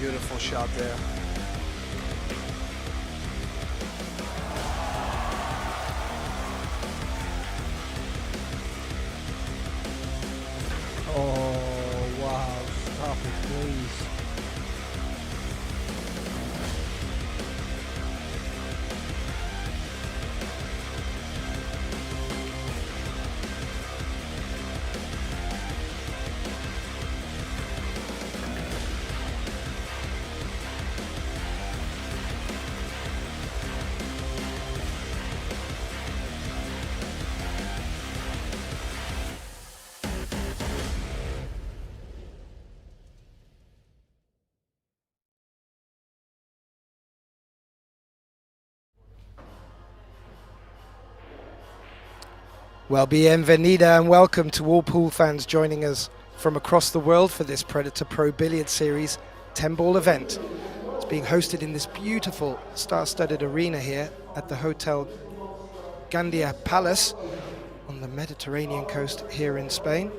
Beautiful shot there. Oh, wow. Stop it, please. Well, bienvenida and welcome to all pool fans joining us from across the world for this Predator Pro Billiard Series 10-ball event. It's being hosted in this beautiful star-studded arena here at the Hotel Gandia Palace on the Mediterranean coast here in Spain.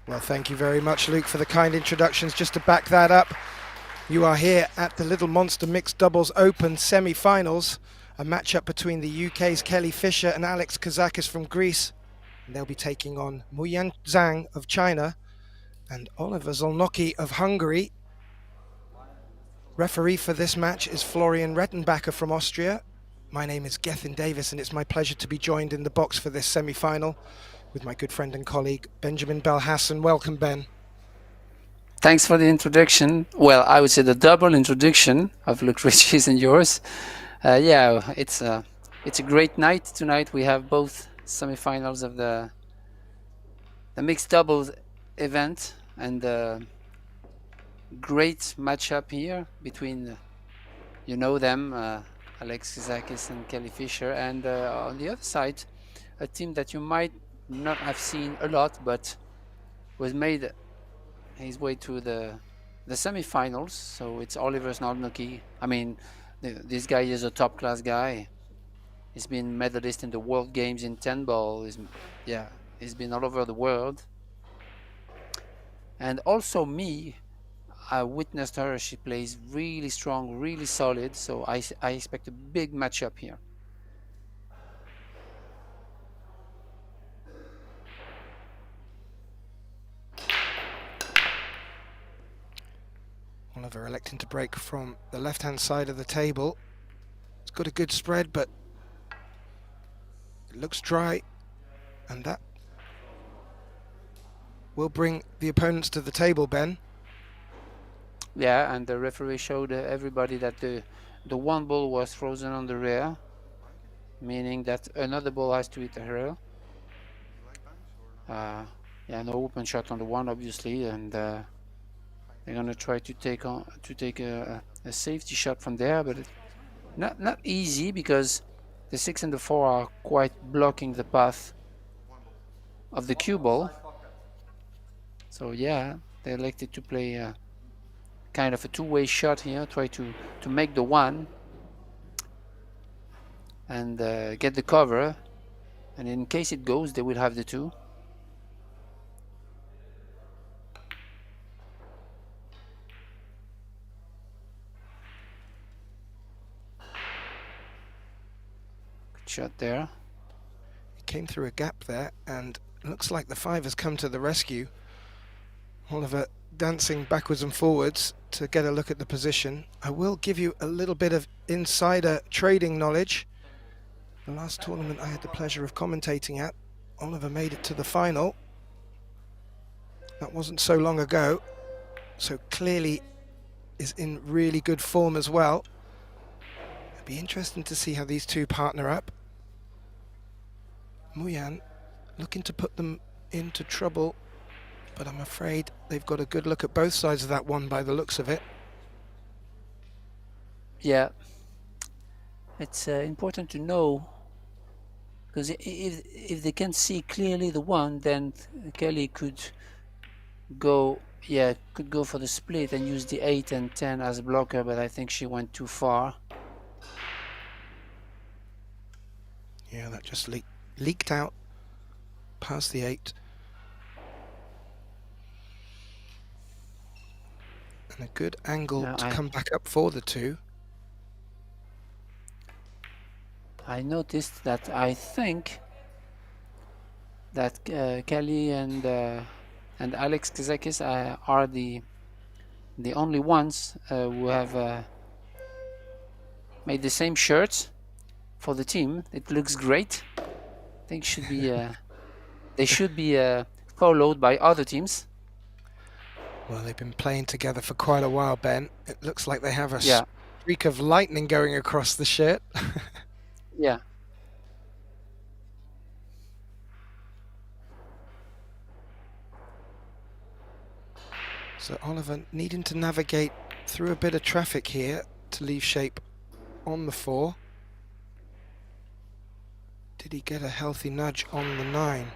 Well, thank you very much, Luke, for the kind introductions. Just to back that up, you are here at the Little Monster Mixed Doubles Open semi-finals, a matchup between the UK's Kelly Fisher and Alex KAZAKIS from Greece. And they'll be taking on ZHANG of China and Oliver ZHOLNOKI of Hungary. Referee for this match is Florian Rettenbacher from Austria. My name is Gethin Davis, and it's my pleasure to be joined in the box for this semi-final with my good friend and colleague, Benjamin Belhassan. Welcome, Ben. Thanks for the introduction. Well, I would say the double introduction of Luke Ritchie's and yours. Yeah, it's a great night tonight. We have both semifinals of the mixed doubles event, and great matchup here between, you know them, Alex KAZAKIS and Kelly Fisher, and on the other side, a team that you might not have seen a lot, but was made his way to the semifinals. So it's Oliver ZHOLNOKI. I mean, this guy is a top class guy. He's been medalist in the World Games in 10-ball. He's been all over the world. And also me, I witnessed her. She plays really strong, really solid. So I expect a big matchup here. Oliver electing to break from the left-hand side of the table. It's got a good spread, but it looks dry, and that will bring the opponents to the table, Ben. Yeah, and the referee showed everybody that the one ball was frozen on the rear, meaning that another ball has to hit the rail. Yeah, no open shot on the one, obviously, and they're gonna try to take a safety shot from there, but it's not easy because the 6 and the 4 are quite blocking the path of the cue ball. So yeah, they elected to play kind of a two-way shot here. Try to make the one and get the cover, and in case it goes, they will have the two. Good shot there. He came through a gap there, and looks like the 5 has come to the rescue. Oliver dancing backwards and forwards to get a look at the position. I will give you a little bit of insider trading knowledge. The last tournament I had the pleasure of commentating at, Oliver made it to the final. That wasn't so long ago, so clearly is in really good form as well. It'd be interesting to see how these two partner up. Muyan looking to put them into trouble, but I'm afraid they've got a good look at both sides of that one by the looks of it. Yeah, it's important to know, because if they can see clearly the one, then Kelly could go for the split and use the 8 and 10 as a blocker, but I think she went too far. Yeah, that just leaked out past the 8. And a good angle to come back up for the 2. I noticed that I think that Kelly and Alex KAZAKIS are the only ones who have made the same shirts for the team. It looks great. I think should be they should be followed by other teams. Well, they've been playing together for quite a while, Ben. It looks like they have a streak of lightning going across the shirt. Yeah. So Oliver needing to navigate through a bit of traffic here to leave shape on the 4. Did he get a healthy nudge on the 9?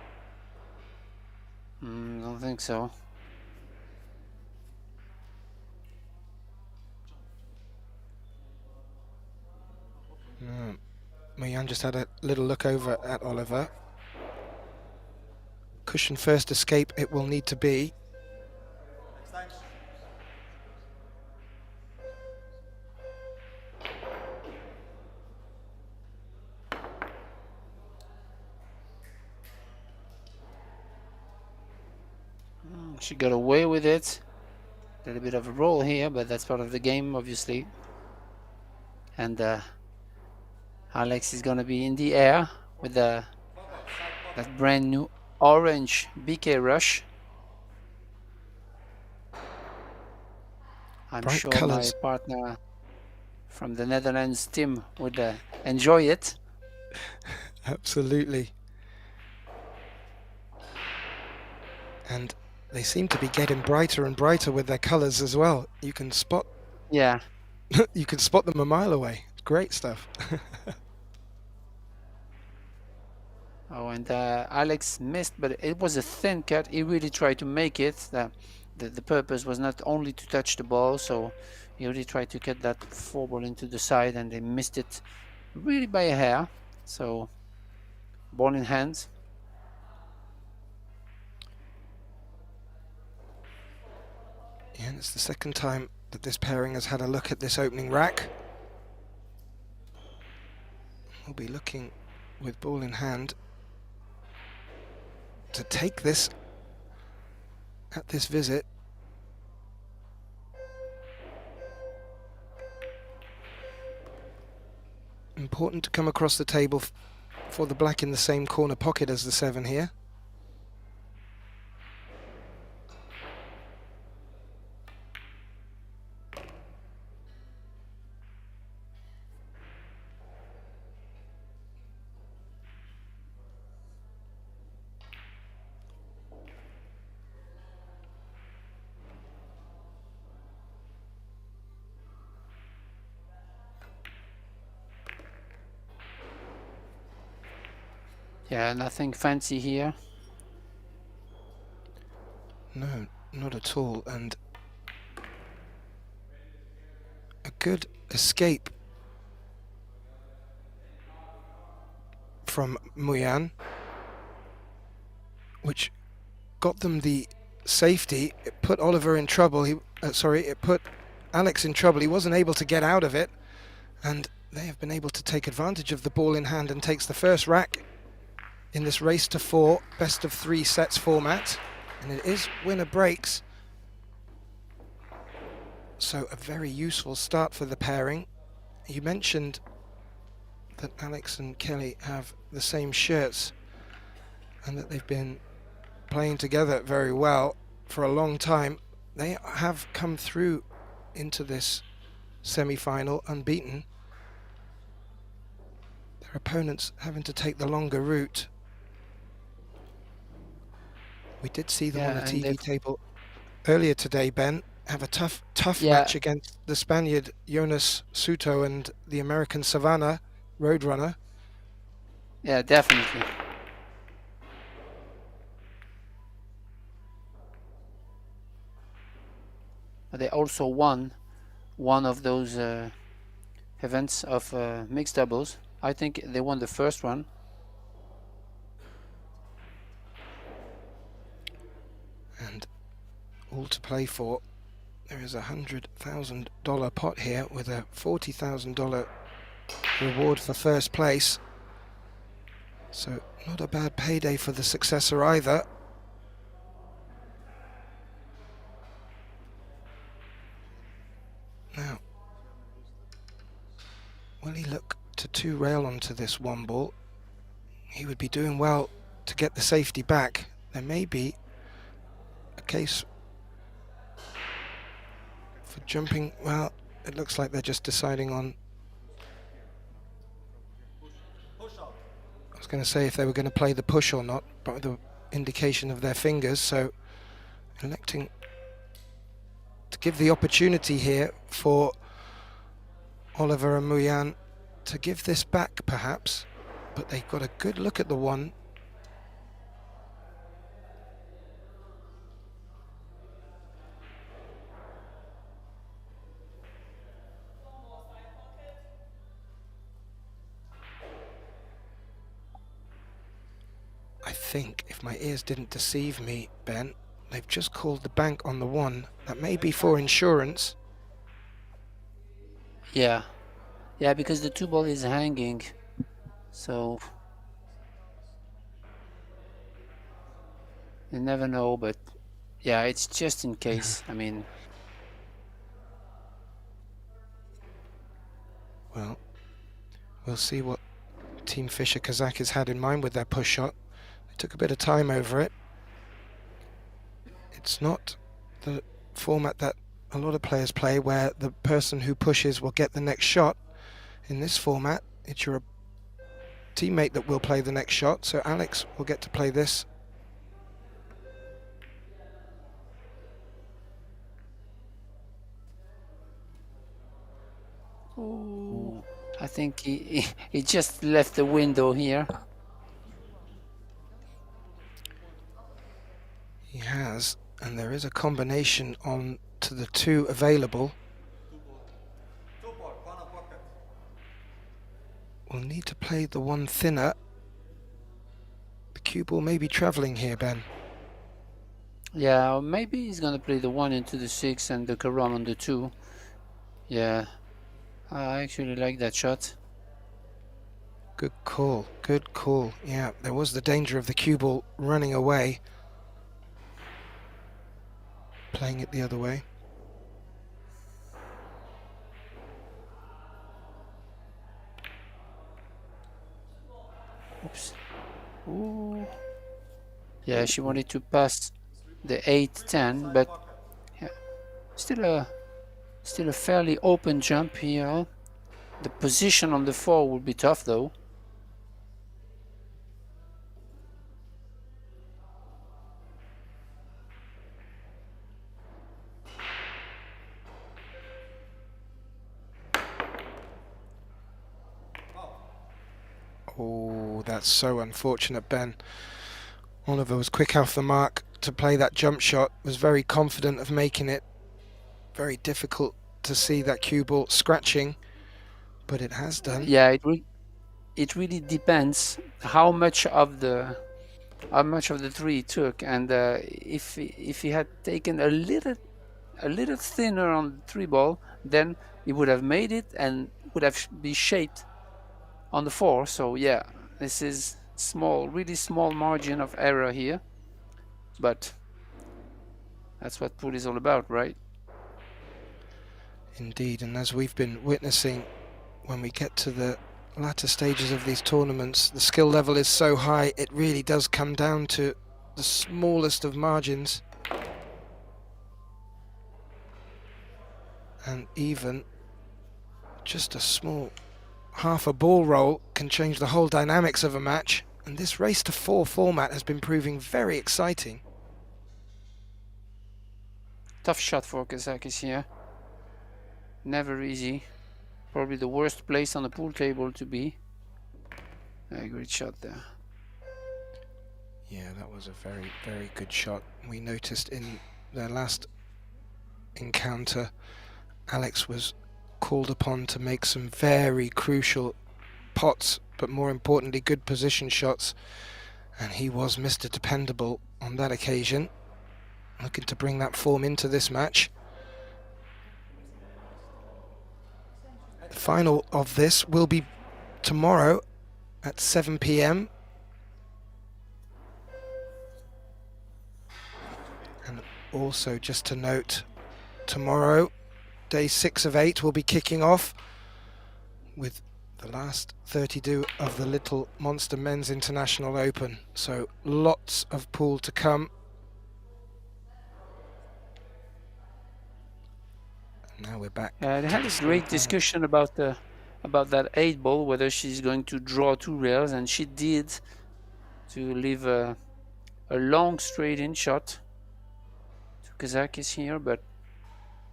Don't think so. No. Muyan just had a little look over at Oliver. Cushion first escape it will need to be. She got away with it. A little bit of a roll here, but that's part of the game, obviously. And Alex is gonna be in the air with that brand new orange BK Rush. I'm Bright sure colours. my partner from the Netherlands team would enjoy it. Absolutely. And they seem to be getting brighter and brighter with their colours as well. You can spot. Yeah. You can spot them a mile away. It's great stuff. Oh, and Alex missed, but it was a thin cut. He really tried to make it. The purpose was not only to touch the ball, so he really tried to get that 4 ball into the side, and they missed it really by a hair. So, ball in hand. Yeah, and it's the second time that this pairing has had a look at this opening rack. We'll be looking with ball in hand to take this at this visit. Important to come across the table for the black in the same corner pocket as the 7 here. Yeah, nothing fancy here. No, not at all. And good escape from Muyan, which got them the safety. It put Oliver in trouble. It put Alex in trouble. He wasn't able to get out of it, and they have been able to take advantage of the ball in hand and takes the first rack in this race to 4 best of 3 sets format, and it is winner breaks. So a very useful start for the pairing. You mentioned that Alex and Kelly have the same shirts and that they've been playing together very well for a long time. They have come through into this semi-final unbeaten. Their opponents having to take the longer route. We did see them on the TV table earlier today, Ben, have a tough match against the Spaniard Jonas Suto and the American Savannah Roadrunner. Yeah, definitely. They also won one of those events of mixed doubles. I think they won the first one. And all to play for. There is a $100,000 pot here with a $40,000 reward for first place. So not a bad payday for the successor either. Now, will he look to 2-rail onto this 1 ball? He would be doing well to get the safety back. There may be a case for jumping. Well, it looks like they're just deciding on. I was going to say if they were going to play the push or not, by the indication of their fingers, so electing to give the opportunity here for Oliver and Muyan to give this back perhaps, but they've got a good look at the 1. I think, if my ears didn't deceive me, Ben, they've just called the bank on the 1. That may be for insurance. Yeah, because the 2 ball is hanging, so you never know. But yeah, it's just in case. I mean, well, we'll see what Team Fischer KAZAKIS had in mind with their push shot. They took a bit of time over it. It's not the format that a lot of players play where the person who pushes will get the next shot. In this format, it's your teammate that will play the next shot, so Alex will get to play this. ooh, I think he just left the window here. He has, and there is a combination on to the 2 available. We'll need to play the 1 thinner. The cue ball may be travelling here, Ben. Yeah, or maybe he's gonna play the 1 into the 6 and the carom on the 2. Yeah, I actually like that shot. Good call, good call. Yeah, there was the danger of the cue ball running away. Playing it the other way. Oops. Ooh. Yeah, she wanted to pass the 8-10, but yeah, still a fairly open jump here. The position on the 4 will be tough though. Oh, that's so unfortunate, Ben. Oliver was quick off the mark to play that jump shot, was very confident of making it. Very difficult to see that cue ball scratching, but it has done. Yeah, it really depends how much of the three he took, and if he had taken a little thinner on the three ball, then he would have made it and would have be shaped on the four. So yeah, this is small, really small margin of error here, but that's what pool is all about, right? Indeed, and as we've been witnessing, when we get to the latter stages of these tournaments, the skill level is so high, it really does come down to the smallest of margins. And even just a small half a ball roll can change the whole dynamics of a match. And this race to four format has been proving very exciting. Tough shot for KAZAKIS here. Never easy. Probably the worst place on the pool table to be. A great shot there. Yeah, that was a very, very good shot. We noticed in their last encounter, Alex was called upon to make some very crucial pots, but more importantly, good position shots. And he was Mr. Dependable on that occasion, looking to bring that form into this match. The final of this will be tomorrow at 7 p.m. And also, just to note, tomorrow, day 6 of 8 will be kicking off with the last 32 of the Little Monster Men's International Open. So lots of pool to come. Now we're back. They had a great discussion about that 8 ball, whether she's going to draw 2 rails, and she did, to leave a long straight in shot to KAZAKIS here, but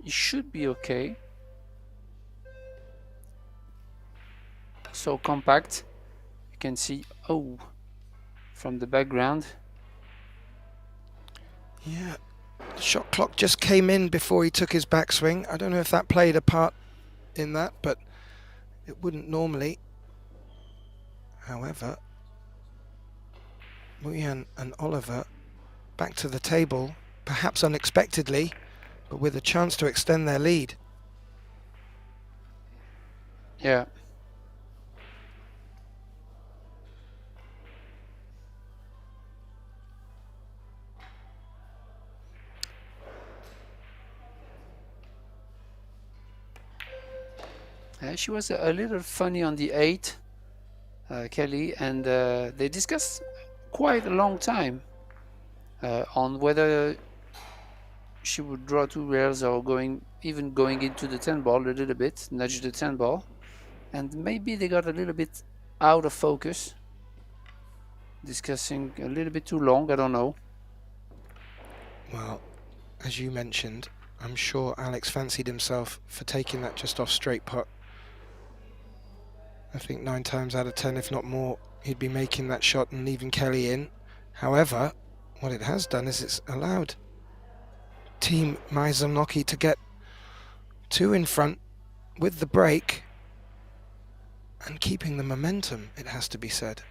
it should be okay. So compact, you can see, oh, from the background. Yeah, the shot clock just came in before he took his backswing. I don't know if that played a part in that, but it wouldn't normally. However, Muyan and Oliver back to the table, perhaps unexpectedly, but with a chance to extend their lead. Yeah. She was a little funny on the 8, Kelly, and they discussed quite a long time on whether she would draw 2 rails or even going into the 10 ball a little bit, nudge the 10 ball, and maybe they got a little bit out of focus, discussing a little bit too long, I don't know. Well, as you mentioned, I'm sure Alex fancied himself for taking that just off straight putt. I think 9 times out of 10, if not more, he'd be making that shot and leaving Kelly in. However, what it has done is it's allowed Team ZHANG to get 2 in front with the break and keeping the momentum, it has to be said.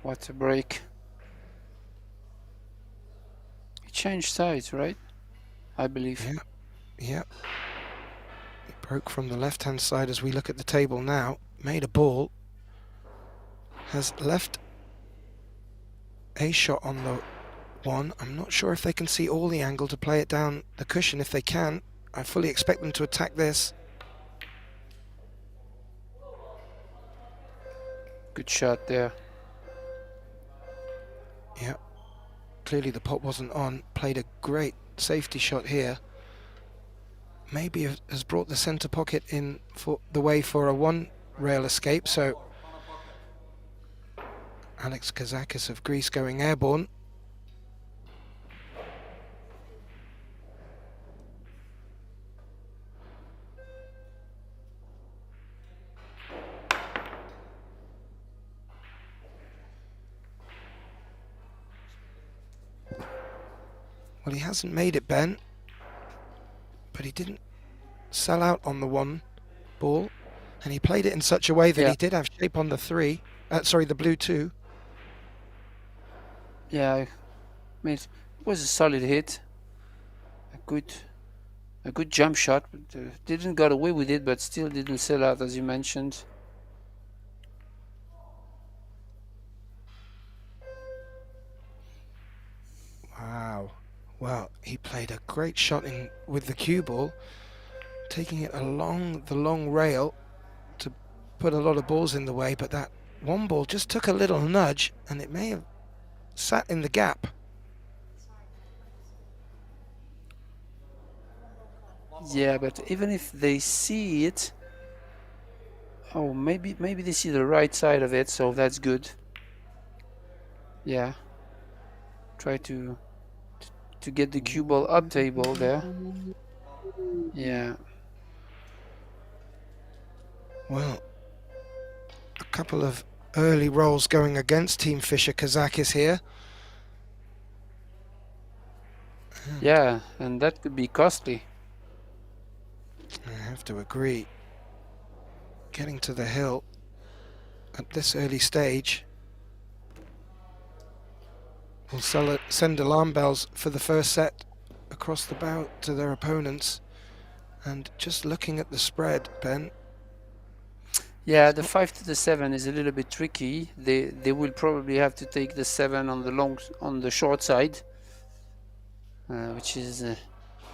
What a break. He changed sides, right? I believe. Yeah, yeah. It broke from the left-hand side as we look at the table now. Made a ball. Has left a shot on the 1. I'm not sure if they can see all the angle to play it down the cushion. If they can, I fully expect them to attack this. Good shot there. Yeah, clearly the pot wasn't on. Played a great safety shot here. maybe has brought the centre pocket in for the way for a one rail escape. So Alex KAZAKIS of Greece going airborne. Well, he hasn't made it, Ben, but he didn't sell out on the one ball, and he played it in such a way that he did have shape on the three. Sorry, the blue two. Yeah, I mean, it was a solid hit, a good jump shot. But, didn't got away with it, but still didn't sell out, as you mentioned. Wow. Well, he played a great shot in with the cue ball, taking it along the long rail to put a lot of balls in the way, but that one ball just took a little nudge and it may have sat in the gap. Yeah, but even if they see it, oh, maybe they see the right side of it, so that's good. Yeah, try to get the cue ball up table there. Yeah. Well, a couple of early rolls going against Team Fischer KAZAKIS here. Yeah, and that could be costly. I have to agree. Getting to the hill at this early stage will send alarm bells for the first set across the bow to their opponents. And just looking at the spread, Ben. Yeah, the 5 to the 7 is a little bit tricky. They will probably have to take the 7 on the short side, which is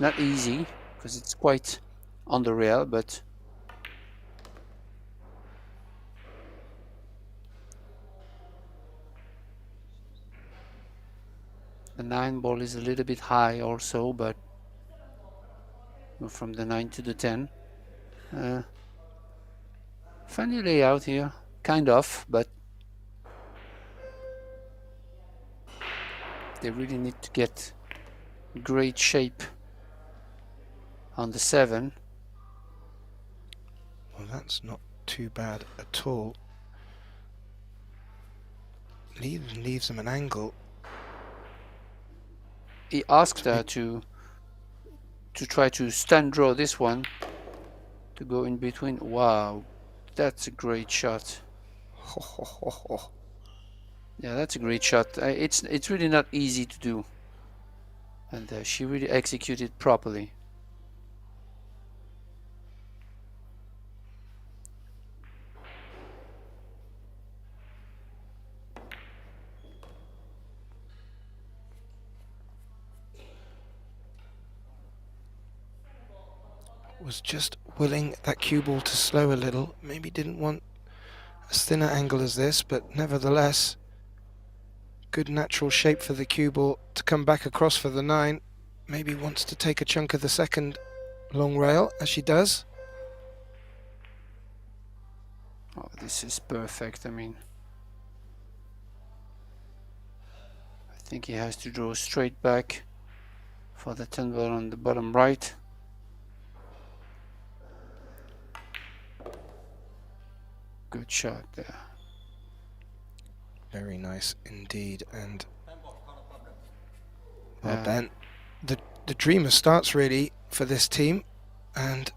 not easy because it's quite on the rail, but the 9 ball is a little bit high also, but from the 9 to the 10. Funny layout here, kind of, but they really need to get great shape on the 7. Well, that's not too bad at all. It even leaves them an angle. He asked her to try to stand draw this one to go in between. Wow, that's a great shot. Yeah, that's a great shot. It's really not easy to do, and she really executed properly. Was just willing that cue ball to slow a little. Maybe didn't want as thin an angle as this, but nevertheless, good natural shape for the cue ball to come back across for the 9. Maybe wants to take a chunk of the second long rail, as she does. Oh, this is perfect. I mean, I think he has to draw straight back for the 10 ball on the bottom right. Good shot there. Very nice indeed. And well, Ben, the dreamer starts really for this team, and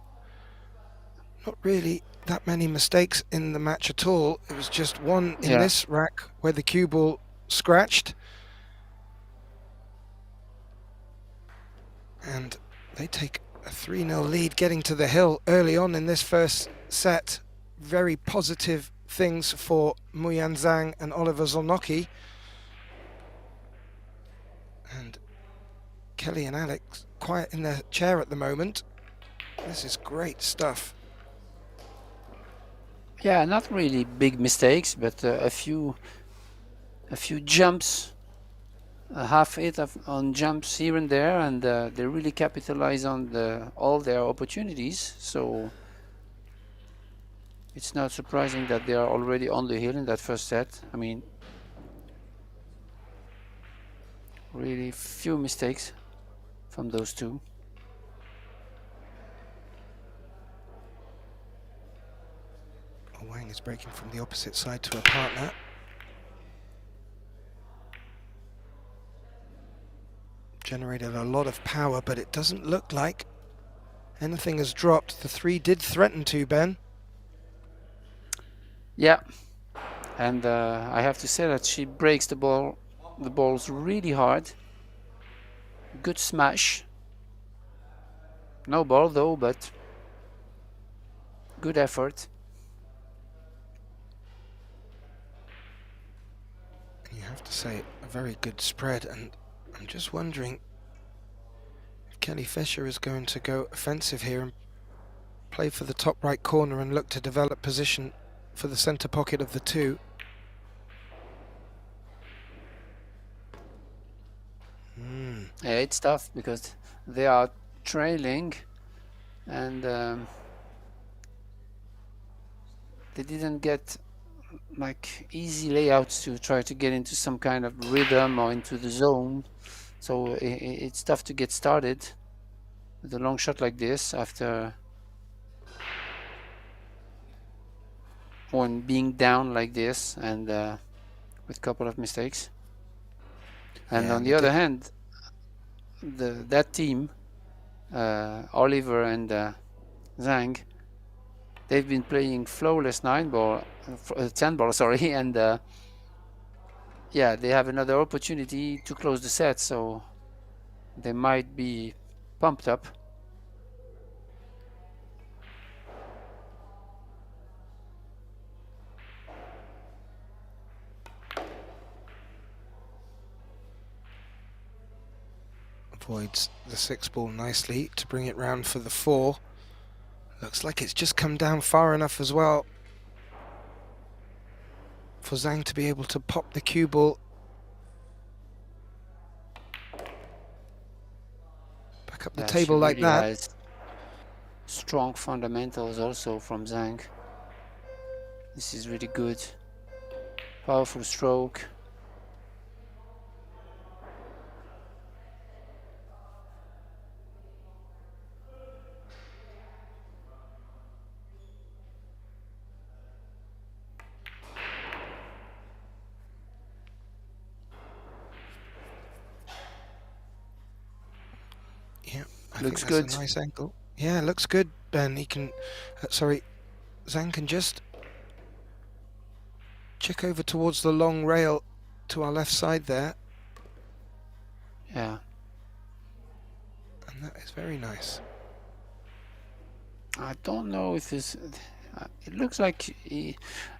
not really that many mistakes in the match at all. It was just one in this rack where the cue ball scratched, and they take a 3-0 lead getting to the hill early on in this first set. Very positive things for Muyan Zhang and Oliver ZHOLNOKI. And Kelly and Alex quiet in their chair at the moment. This is great stuff. Yeah, not really big mistakes, but a few jumps half hit on jumps here and there, and they really capitalize on all their opportunities. So it's not surprising that they are already on the hill in that first set. I mean, really few mistakes from those two. Wang is breaking from the opposite side to a partner. Generated a lot of power, but it doesn't look like anything has dropped. The 3 did threaten to, Ben. Yeah, and I have to say that she breaks the balls really hard. Good smash. No ball though, but good effort. You have to say, a very good spread, and I'm just wondering if Kelly Fisher is going to go offensive here and play for the top right corner and look to develop position for the center pocket of the 2. Yeah, it's tough because they are trailing, and they didn't get like easy layouts to try to get into some kind of rhythm or into the zone. So it's tough to get started with a long shot like this after one being down like this and with a couple of mistakes. And Yeah, on the other hand, that team, Oliver and ZHANG, they've been playing flawless 10 ball, sorry, and yeah, they have another opportunity to close the set, so they might be pumped up. Avoids the 6 ball nicely to bring it round for the 4. Looks like it's just come down far enough as well for ZHANG to be able to pop the cue ball back up the table like really that. Has strong fundamentals also from ZHANG. This is really good. Powerful stroke. Yeah, I Looks think that's good. a nice angle. Yeah, looks good, Ben. He can, sorry, ZHANG can just check over towards the long rail to our left side there. Yeah. And that is very nice. I don't know if it's... it looks like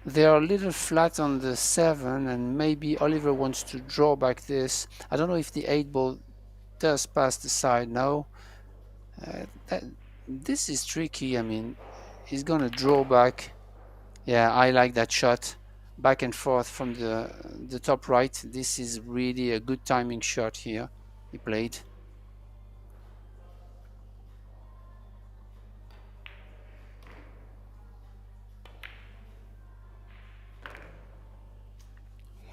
they are a little flat on the 7, and maybe Oliver wants to draw back this. I don't know if the 8 ball does pass the side now. This is tricky. I mean, he's gonna draw back. Yeah, I like that shot. Back and forth from the top right. This is really a good timing shot here he played.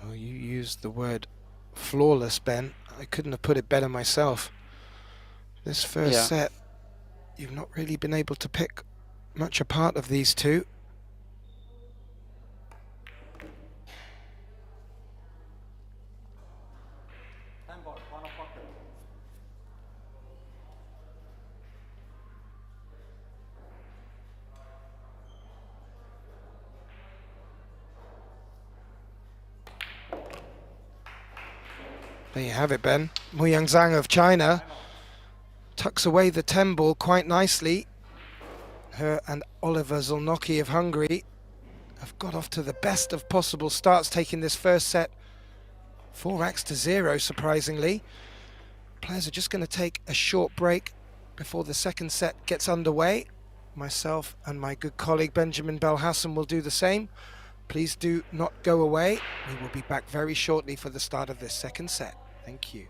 Well, you used the word flawless, Ben. I couldn't have put it better myself. This first set, you've not really been able to pick much apart of these 2. There you have it, Ben. Muyang Zhang of China tucks away the 10 ball quite nicely. Her and Oliver ZHOLNOKI of Hungary have got off to the best of possible starts, taking this first set 4-0, surprisingly. Players are just going to take a short break before the second set gets underway. Myself and my good colleague Benjamin Belhassan will do the same. Please do not go away. We will be back very shortly for the start of this second set. Thank you.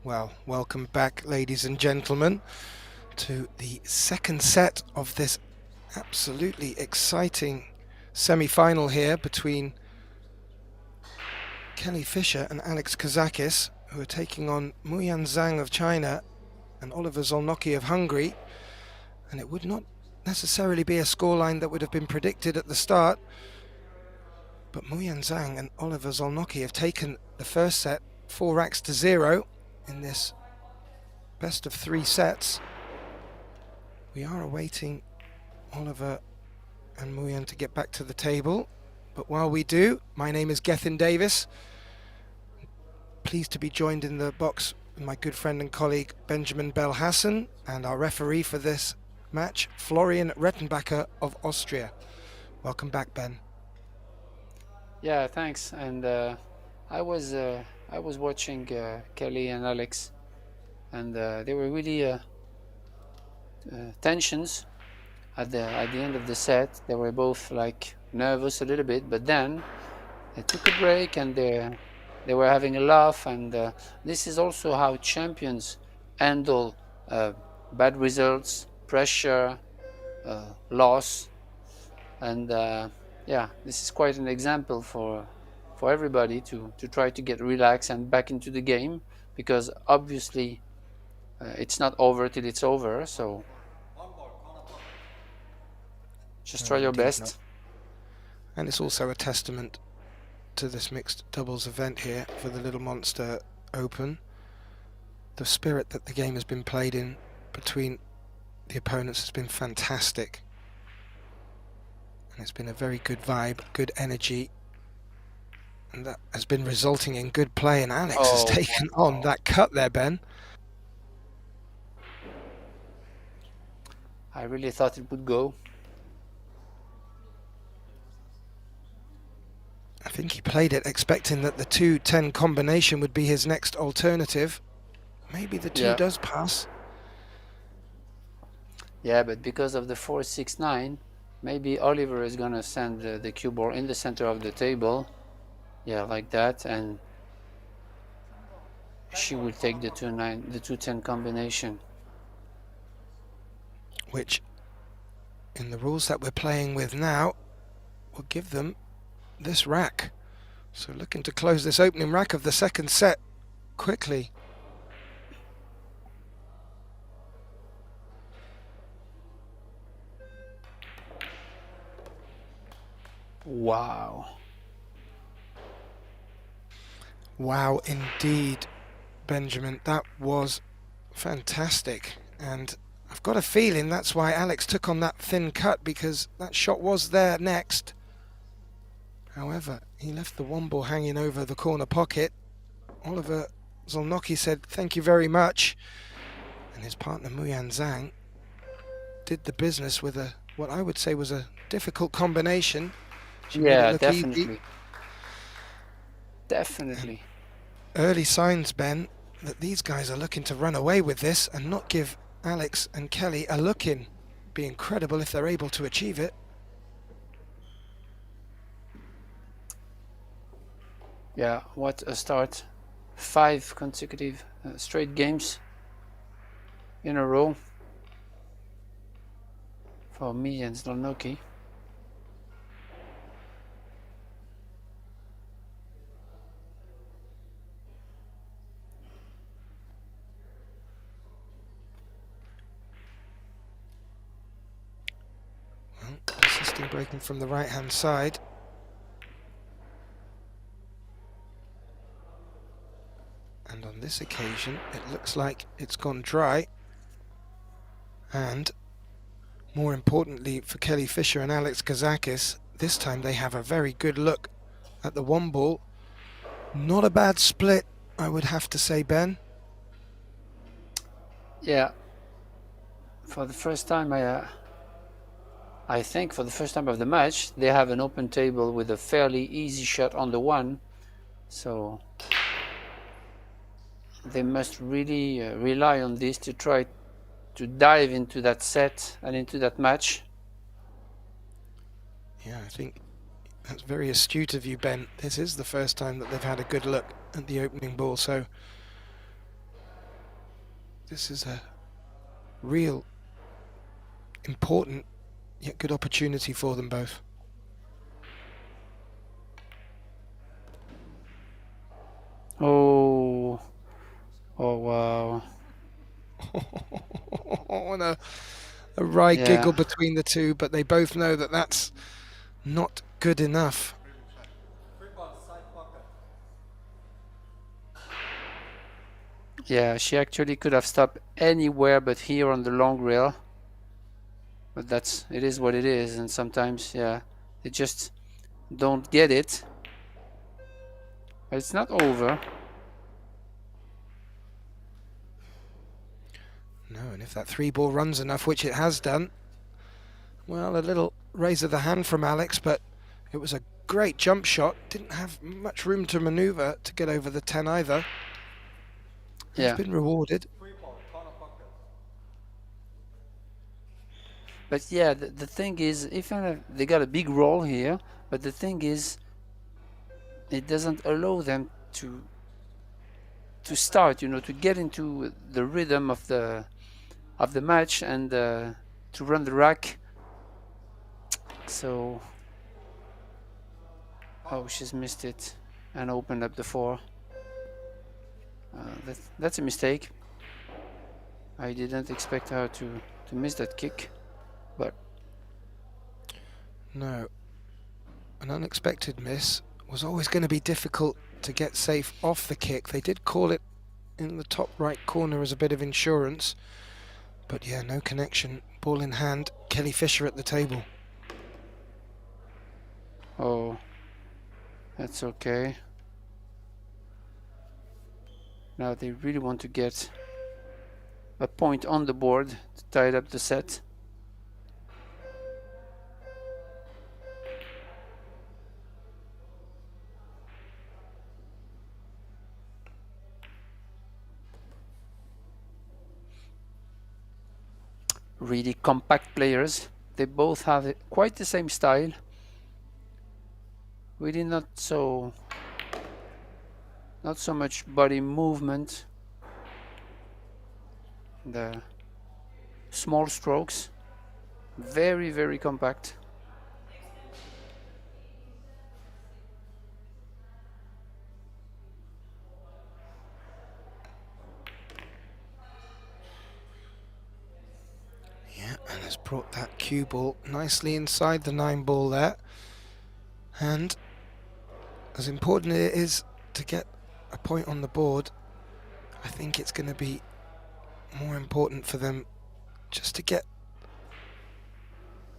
Well, welcome back, ladies and gentlemen, to the second set of this absolutely exciting semi-final here between Kelly Fisher and Alex KAZAKIS, who are taking on ZHANG of China and Oliver ZHOLNOKI of Hungary. And it would not necessarily be a scoreline that would have been predicted at the start, but ZHANG and Oliver ZHOLNOKI have taken the first set 4-0 in this best of 3 sets. We are awaiting Oliver and Muyan to get back to the table, but while we do, my name is Gethin Davis. Pleased to be joined in the box with my good friend and colleague Benjamin Belhassan, and our referee for this match, Florian Rettenbacher of Austria. Welcome back, Ben. Yeah, thanks. And I was watching Kelly and Alex, and they were really tensions at the end of the set. They were both like nervous a little bit, but then they took a break and they were having a laugh. And this is also how champions handle bad results, pressure, loss, and yeah, this is quite an example for everybody to try to get relaxed and back into the game, because obviously it's not over till it's over. So just try your Indeed best. not. And it's also a testament to this mixed doubles event here for the Little Monster Open. The spirit that the game has been played in between the opponents has been fantastic. And it's been a very good vibe, good energy. And that has been resulting in good play, and Alex has taken on that cut there, Ben. I really thought it would go. I think he played it expecting that the 2-10 combination would be his next alternative. Maybe the 2 does pass. Yeah, but because of the 4-6-9, maybe Oliver is gonna send the cue ball in the center of the table. Yeah, like that, and she will take the 2-9, the 2-10 combination. Which, in the rules that we're playing with now, will give them this rack. So looking to close this opening rack of the second set quickly. Wow. Wow, indeed, Benjamin. That was fantastic. And I've got a feeling that's why Alex took on that thin cut, because that shot was there next. However, he left the one ball hanging over the corner pocket. Oliver ZHANG said, "Thank you very much." And his partner, ZHANG, did the business with what I would say was a difficult combination. She made it look definitely. easy. Definitely. Early signs, Ben, that these guys are looking to run away with this and not give Alex and Kelly a look in. Be incredible if they're able to achieve it. Yeah, what a start. 5 consecutive straight games in a row for me and SZOLNOKI. Persisting breaking from the right hand side. And on this occasion it looks like it's gone dry, and more importantly for Kelly Fisher and Alex KAZAKIS, this time they have a very good look at the one ball. Not a bad split, I would have to say, Ben. Yeah, for the first time, I think for the first time of the match, they have an open table with a fairly easy shot on the one, so they must really rely on this to try to dive into that set and into that match. Yeah, I think that's very astute of you, Ben. This is the first time that they've had a good look at the opening ball, so this is a real important yet good opportunity for them both. Oh wow. And a wry giggle between the two, but they both know that that's not good enough. Yeah, she actually could have stopped anywhere but here on the long rail. But it is what it is, and sometimes, yeah, they just don't get it. But it's not over. No, and if that 3-ball runs enough, which it has done, well, a little raise of the hand from Alex, but it was a great jump shot. Didn't have much room to maneuver to get over the 10 either. Yeah. It's been rewarded. But yeah, the thing is, even they got a big roll here, but the thing is, it doesn't allow them to start, to get into the rhythm of the match and to run the rack. So, oh, she's missed it and opened up the 4. That's a mistake. I didn't expect her to miss that kick, but No, an unexpected miss was always going to be difficult to get safe off the kick. They did call it in the top right corner as a bit of insurance, but yeah, no connection. Ball in hand, Kelly Fisher at the table. oh, that's okay. Now they really want to get a point on the board to tie up the set. Really compact players. They both have quite the same style. Really not so much body movement. The small strokes, very, very compact. Yeah, and has brought that cue ball nicely inside the 9 ball there. And as important it is to get a point on the board, I think it's going to be more important for them just to get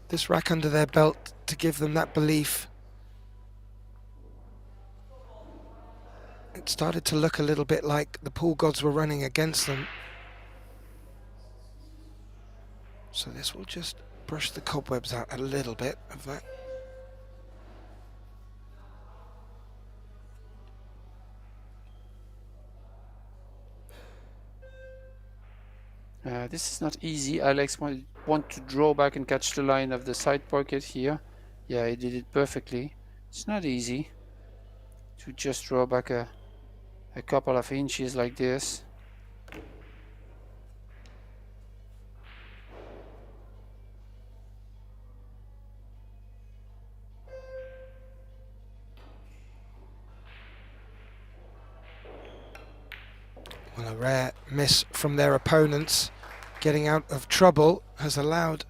this rack under their belt to give them that belief. It started to look a little bit like the pool gods were running against them. So this will just brush the cobwebs out a little bit of that. This is not easy. Alex want to draw back and catch the line of the side pocket here. Yeah, he did it perfectly. It's not easy to just draw back a couple of inches like this. Well, a rare miss from their opponents. Getting out of trouble has allowed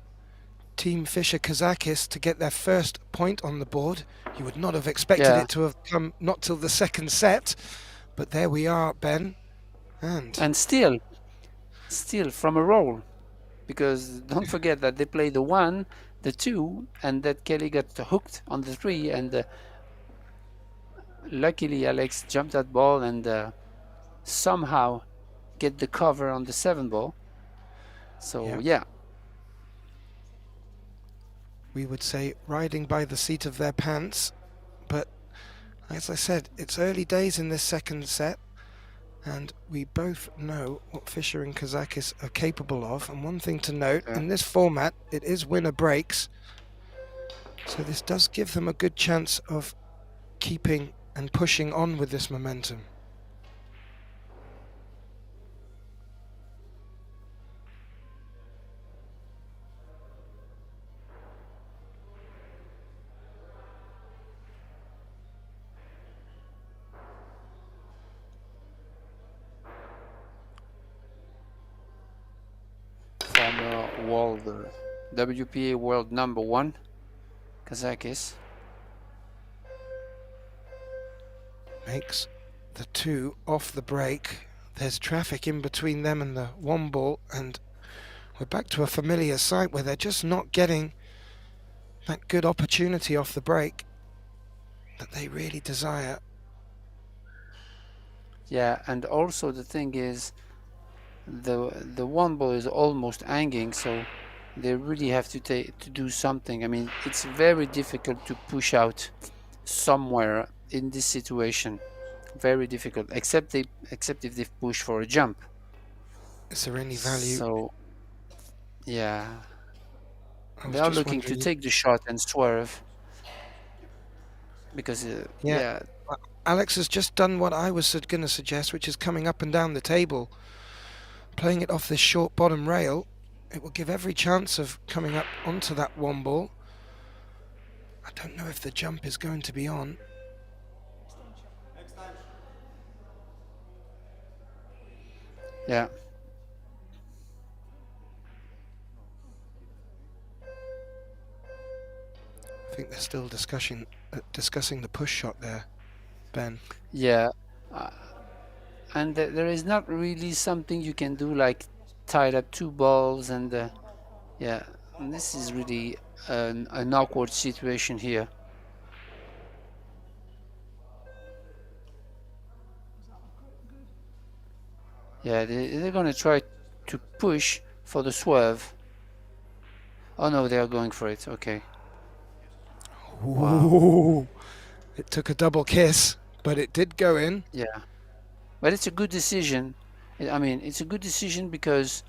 Team Fisher KAZAKIS to get their first point on the board. You would not have expected it to have come not till the second set, but there we are, Ben. And still from a roll, because don't forget that they play the 1, the 2, and that Kelly got hooked on the 3, and luckily Alex jumped that ball and somehow get the cover on the 7 ball. So yeah. We would say riding by the seat of their pants, but as I said, it's early days in this second set, and we both know what Fisher and KAZAKIS are capable of. And one thing to note, in this format, it is winner breaks, so this does give them a good chance of keeping and pushing on with this momentum. World WPA world number 1, KAZAKIS. Makes the 2 off the break. There's traffic in between them and the 1 ball, and we're back to a familiar sight where they're just not getting that good opportunity off the break that they really desire. Yeah, and also the thing is, the 1 ball is almost hanging, so they really have to do something. I mean, it's very difficult to push out somewhere in this situation. Very difficult, except if they push for a jump. Is there any value? So yeah, they are looking to take the shot and swerve, because yeah. Alex has just done what I was going to suggest, which is coming up and down the table, playing it off this short bottom rail. It will give every chance of coming up onto that 1 ball. I don't know if the jump is going to be on. Yeah. I think they're still discussing the push shot there, Ben. Yeah. Uh, and there is not really something you can do like tied up two balls and yeah, and this is really an awkward situation here. Yeah, they're gonna try to push for the swerve. Oh no, they are going for it. Okay. Wow. Ooh, it took a double kiss, but it did go in. Yeah, but it's a good decision. I mean, it's a good decision because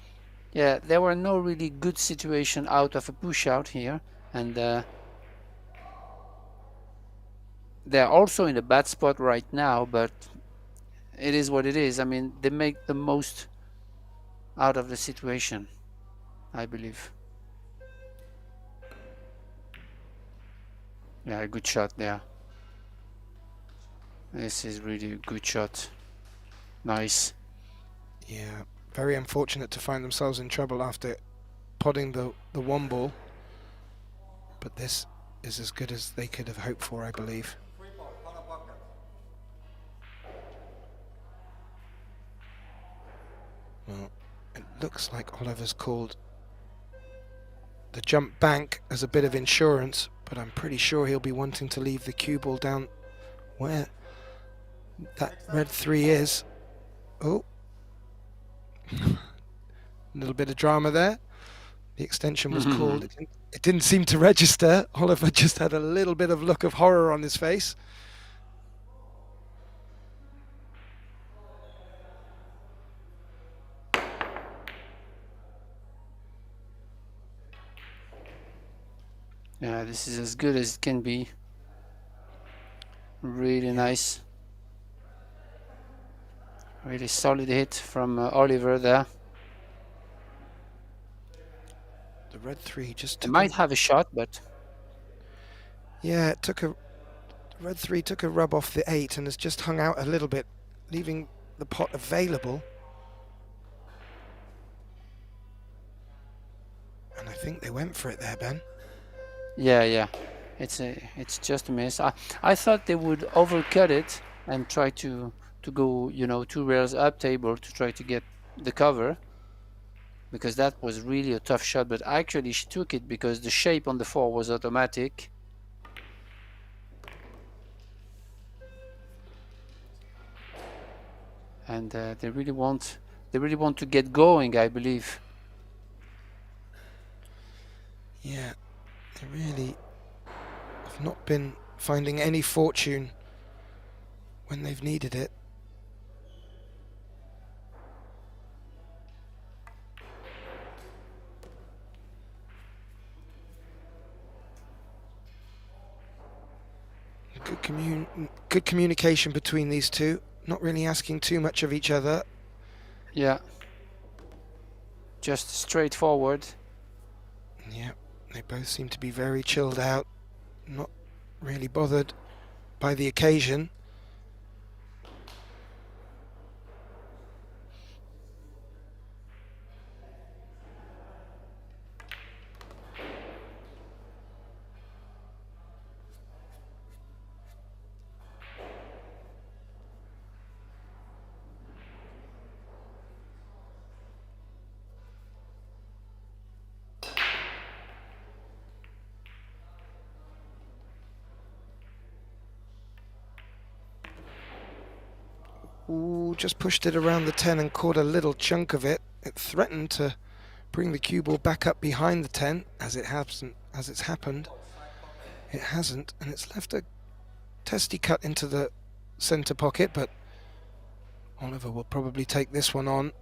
yeah, there were no really good situation out of a push out here, and they're also in a bad spot right now. But it is what it is. I mean, they make the most out of the situation, I believe. Yeah, good shot there. This is really a good shot. Nice. Yeah, very unfortunate to find themselves in trouble after potting the one ball. But this is as good as they could have hoped for, I believe. Well, it looks like Oliver's called the jump bank as a bit of insurance, but I'm pretty sure he'll be wanting to leave the cue ball down where that red 3 is. Oh. A little bit of drama there. The extension was called. It didn't seem to register. Oliver just had a little bit of look of horror on his face. Yeah, this is as good as it can be. Really nice. Really solid hit from Oliver there. The red 3 just They took might have a shot, but yeah, it took a red 3 took a rub off the 8 and has just hung out a little bit, leaving the pot available. And I think they went for it there, Ben. yeah, it's just a miss. I thought they would overcut it and try to go, you know, 2 rails up table to try to get the cover, because that was really a tough shot. But actually she took it because the shape on the 4 was automatic. And they really want to get going, I believe. Yeah, they really have not been finding any fortune when they've needed it. Good communication between these two, not really asking too much of each other. Yeah. Just straightforward. Yeah, they both seem to be very chilled out, not really bothered by the occasion. Ooh, just pushed it around the 10 and caught a little chunk of it. It threatened to bring the cue ball back up behind the 10, as it's happened. It hasn't, and it's left a testy cut into the center pocket, but Oliver will probably take this one on.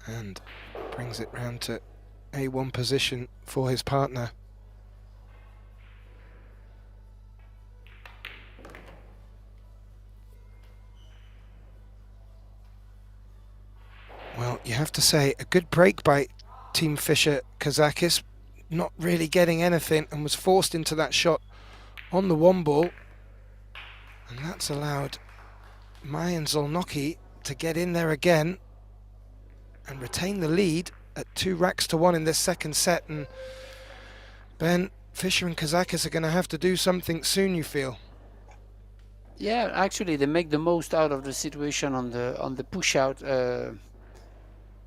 And brings it round to A1 position for his partner. Well, you have to say, a good break by Team Fischer KAZAKIS, not really getting anything and was forced into that shot on the one ball. And that's allowed Mayan ZHANG to get in there again and retain the lead at 2-1 in this second set. And Ben, Fischer and KAZAKIS are going to have to do something soon, you feel? Yeah, actually, they make the most out of the situation on the push out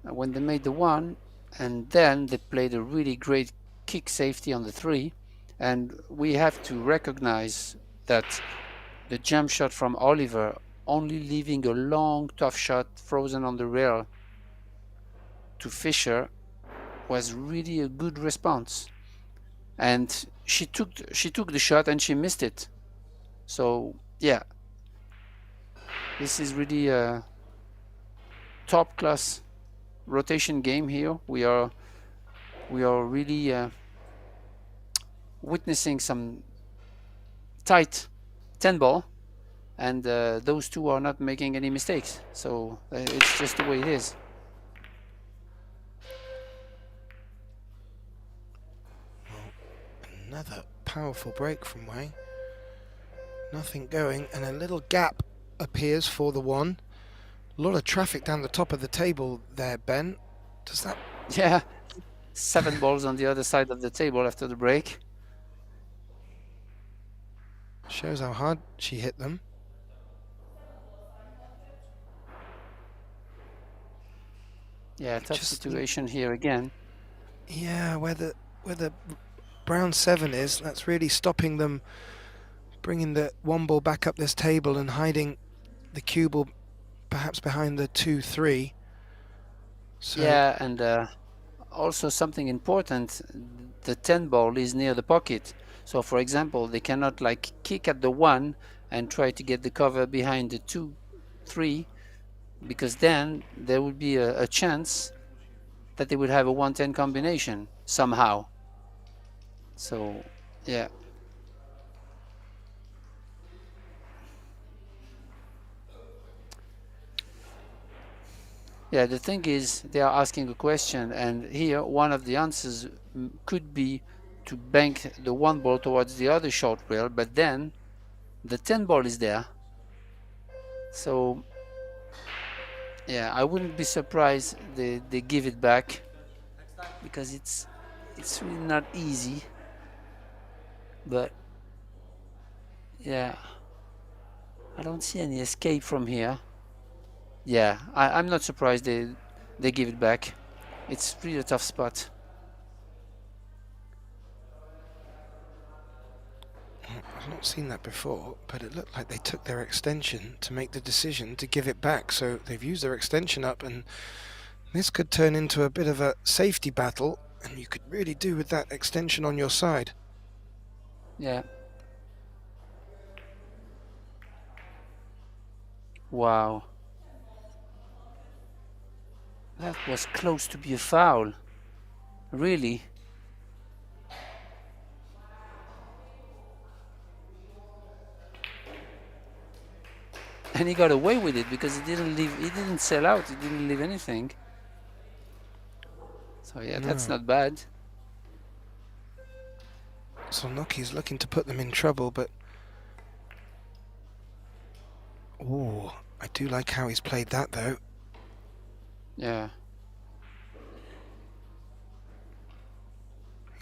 when they made the one, and then they played a really great kick safety on the 3. And we have to recognize that the jump shot from Oliver, only leaving a long, tough shot frozen on the rail to Fischer, was really a good response. And she took the shot and she missed it. So yeah, this is really a top class rotation game here. We are really witnessing some tight 10 ball, and those two are not making any mistakes. So it's just the way it is. Another powerful break from Wang. Nothing going, and a little gap appears for the one. A lot of traffic down the top of the table there, Ben. Does that... Yeah, 7 balls on the other side of the table after the break. Shows how hard she hit them. Yeah, tough situation here again. Yeah, where the brown 7 is, that's really stopping them bringing the one ball back up this table and hiding the cue ball perhaps behind the 2-3. So yeah, and also something important, the 10 ball is near the pocket. So for example, they cannot like kick at the 1 and try to get the cover behind the 2-3, because then there would be a chance that they would have a 1-10 combination somehow. So yeah. Yeah, the thing is, they are asking a question, and here one of the answers could be to bank the one ball towards the other short rail, but then the 10 ball is there. So yeah, I wouldn't be surprised they give it back, because it's really not easy. But yeah, I don't see any escape from here. Yeah, I'm not surprised they give it back. It's really a tough spot. I've not seen that before, but it looked like they took their extension to make the decision to give it back. So they've used their extension up, and this could turn into a bit of a safety battle, and you could really do with that extension on your side. Yeah. Wow. That was close to be a foul. Really. And he got away with it because he didn't sell out, he didn't leave anything. So yeah, that's not bad. ZHANG's looking to put them in trouble, but oh, I do like how he's played that though. Yeah.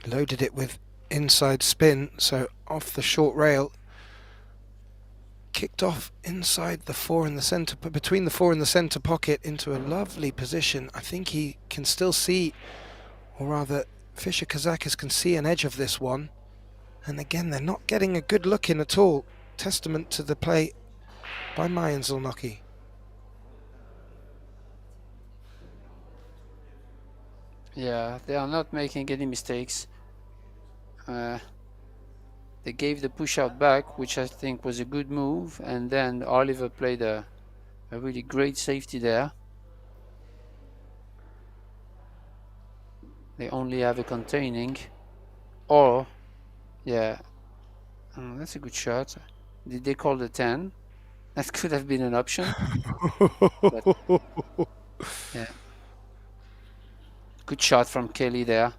Loaded it with inside spin, so off the short rail. Kicked off inside the 4 in the center, but between the 4 in the center pocket into a lovely position. I think he can still see, or rather Fischer KAZAKIS can see an edge of this one. And again, they're not getting a good look in at all. Testament to the play by Mayan ZHANG. Yeah, they are not making any mistakes. They gave the push out back, which I think was a good move, and then Oliver played a really great safety there. They only have a containing, or yeah, that's a good shot. Did they call the 10? That could have been an option. But, yeah, Good shot from Kelly there.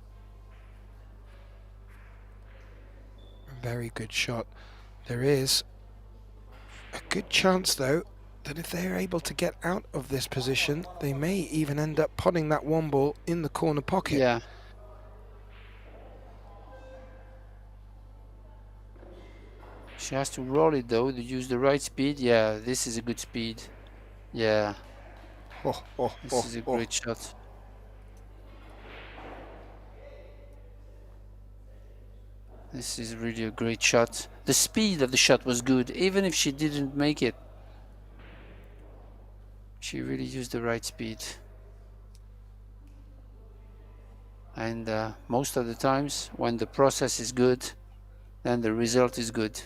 Very good shot. There is a good chance, though, that if they're able to get out of this position, they may even end up potting that one ball in the corner pocket. Yeah. She has to roll it though, to use the right speed. Yeah, this is a good speed. Yeah, this is a great shot. This is really a great shot. The speed of the shot was good, even if she didn't make it. She really used the right speed. And most of the times, when the process is good, then the result is good.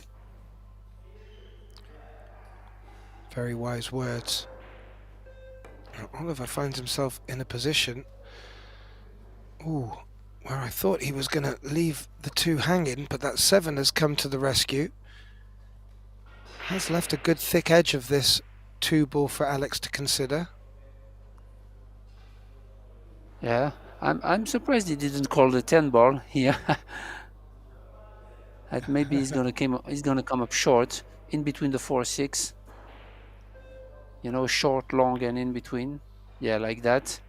Very wise words. Now, Oliver finds himself in a position, where I thought he was going to leave the two hanging, but that 7 has come to the rescue. Has left a good thick edge of this 2 ball for Alex to consider. Yeah, I'm surprised he didn't call the 10 ball here. That maybe he's gonna come up short in between the 4-6. You know, short, long, and in between. Yeah, like that.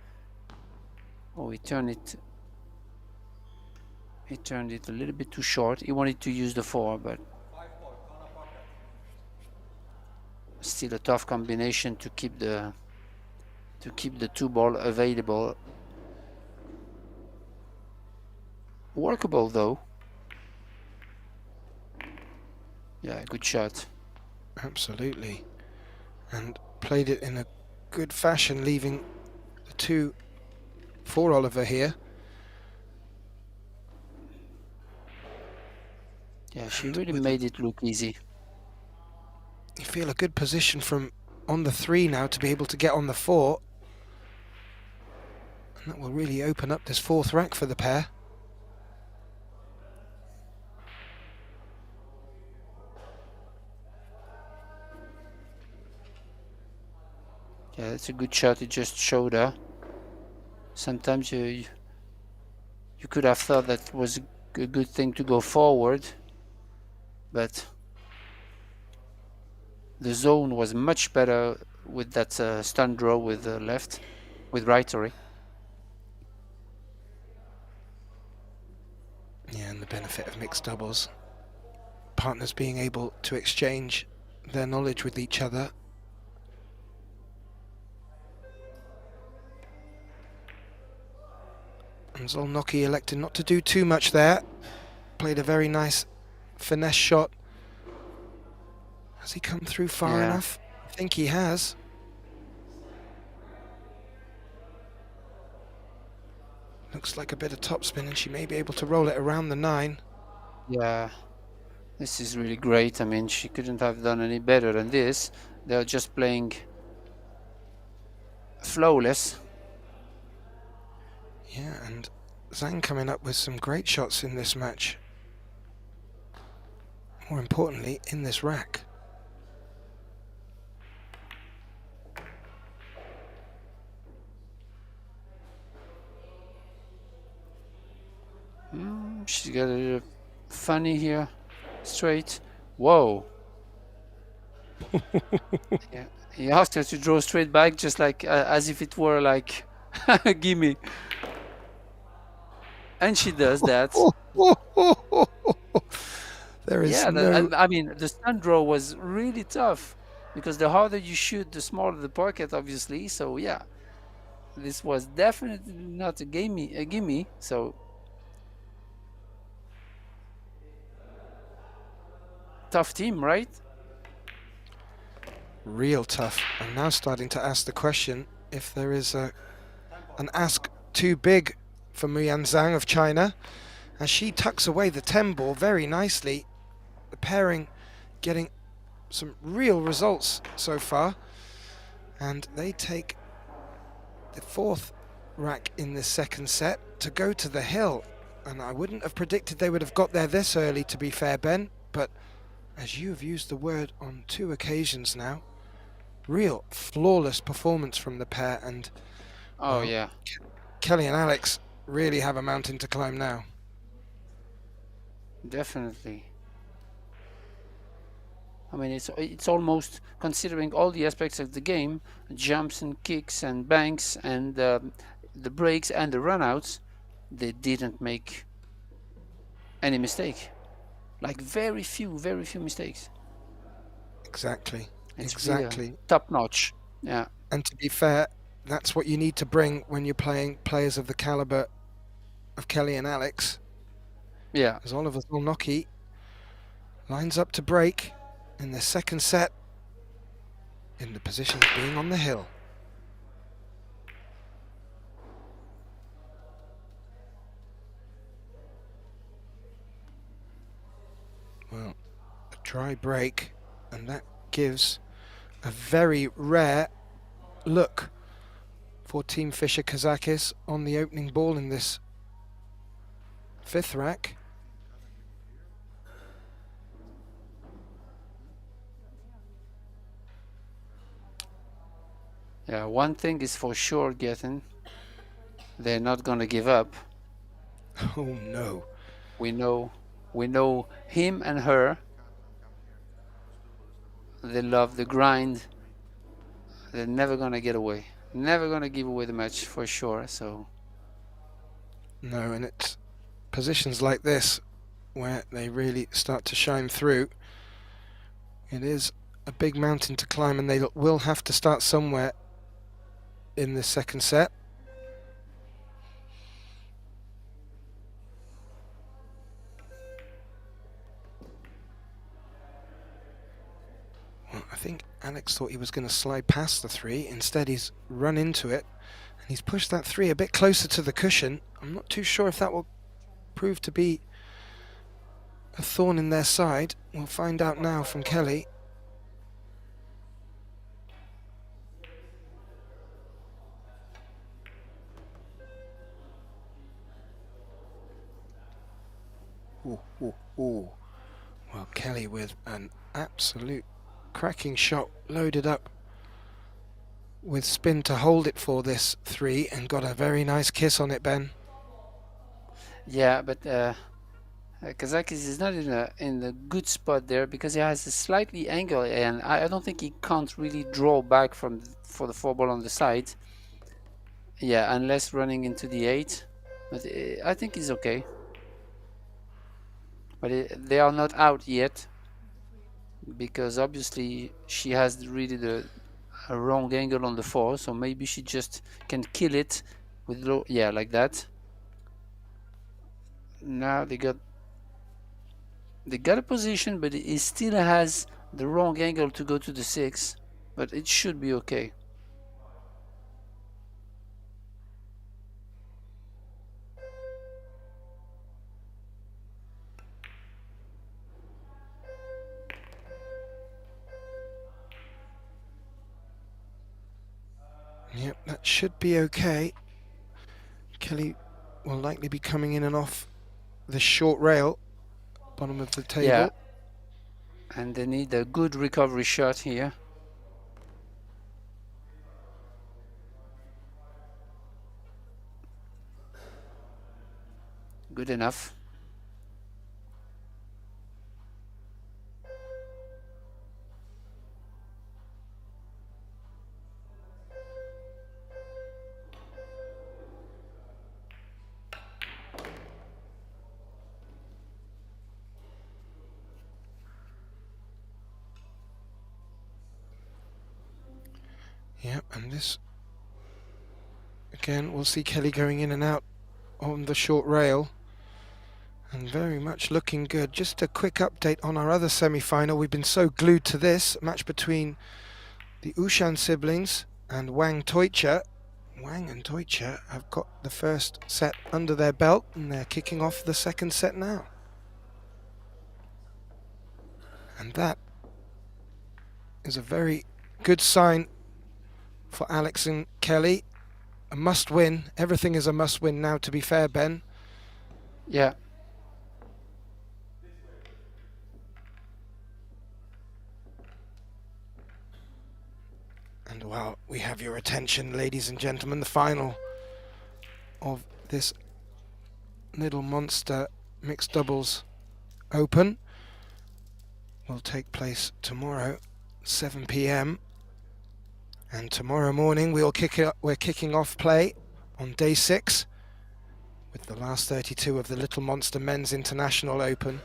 Oh, he turned it. He turned it a little bit too short. He wanted to use the 4, but still a tough combination to keep the 2 ball available. Workable though. Yeah, good shot. Absolutely. And played it in a good fashion, leaving the 2 for Oliver here. Yeah, she really made it look easy. You feel a good position from on the 3 now to be able to get on the 4. And that will really open up this 4th rack for the pair. Yeah, that's a good shot. It just showed her. Sometimes you could have thought that was a good thing to go forward, but the zone was much better with that stun draw with left, with right, sorry. Yeah, and the benefit of mixed doubles. Partners being able to exchange their knowledge with each other. And ZHANG elected not to do too much there. Played a very nice finesse shot. Has he come through far enough? I think he has. Looks like a bit of topspin, and she may be able to roll it around the 9. Yeah, this is really great. I mean, she couldn't have done any better than this. They're just playing flawless. Yeah, and ZHANG coming up with some great shots in this match. More importantly, in this rack. She's got a funny here, straight. Whoa. Yeah, he asked her to draw straight back, just like as if it were like, gimme. And she does that. There is I mean, the stun draw was really tough because the harder you shoot, the smaller the pocket, obviously. So yeah, this was definitely not a gimme. So tough team, right? Real tough. I'm now starting to ask the question if there is an ask too big for Muyan ZHANG of China, as she tucks away the 10 ball very nicely. The pairing getting some real results so far, and they take the 4th rack in this 2nd set to go to the hill. And I wouldn't have predicted they would have got there this early, to be fair, Ben, but as you have used the word on 2 occasions now, real flawless performance from the pair. And oh yeah, Kelly and Alex really have a mountain to climb now. Definitely. I mean, it's almost, considering all the aspects of the game, jumps and kicks and banks and the breaks and the runouts, they didn't make any mistake. Like very few mistakes. Exactly. It's Exactly. really top notch. Yeah. And to be fair, that's what you need to bring when you're playing players of the caliber of Kelly and Alex. Yeah. As Oliver ZHANG lines up to break in the second set in the position of being on the hill. Well, a dry break, and that gives a very rare look for Team Fischer KAZAKIS on the opening ball in this fifth rack. Yeah, one thing is for sure, Gethin. They're not gonna give up. Oh no. We know him and her. They love the grind. They're never gonna get away. Never gonna give away the match for sure. So No, and it's positions like this where they really start to shine through. It is a big mountain to climb, and they will have to start somewhere in the second set. Well, I think Alex thought he was going to slide past the three. Instead, he's run into it, and he's pushed that three a bit closer to the cushion. I'm not too sure if that will prove to be a thorn in their side. We'll find out now from Kelly. Ooh, ooh, ooh. Well, Kelly with an absolute cracking shot, loaded up with spin to hold it for this three, and got a very nice kiss on it, Ben. yeah, but KAZAKIS is not in a good spot there because he has a slightly angle, and I don't think he can't really draw back for the four ball on the side. Yeah, unless running into the 8. But I think he's okay. But they are not out yet because obviously she has really a wrong angle on the 4, so maybe she just can kill it with low, yeah, like that. Now they got a position, but it still has the wrong angle to go to the 6, but it should be okay. Yep, that should be okay. Kelly will likely be coming in and off the short rail, bottom of the table. Yeah, and they need a good recovery shot here. Good enough. Yep, and this again, we'll see Kelly going in and out on the short rail, and very much looking good. Just a quick update on our other semi-final. We've been so glued to this match between the Ushan siblings and Wang Toicha. Wang and Toicha have got the first set under their belt, and they're kicking off the second set now. And that is a very good sign for Alex and Kelly. A must-win. Everything is a must-win now, to be fair, Ben. Yeah. And while we have your attention, ladies and gentlemen, the final of this Little Monster Mixed Doubles Open will take place tomorrow, 7 p.m. And tomorrow morning we're kicking off play on day 6 with the last 32 of the Little Monster Men's International Open.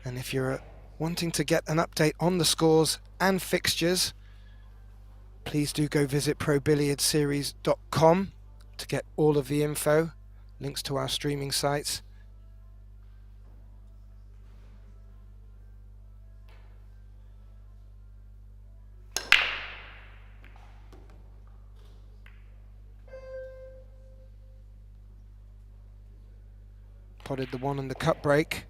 And if you're wanting to get an update on the scores and fixtures, please do go visit probilliardseries.com to get all of the info, links to our streaming sites. Potted the one on the cut break.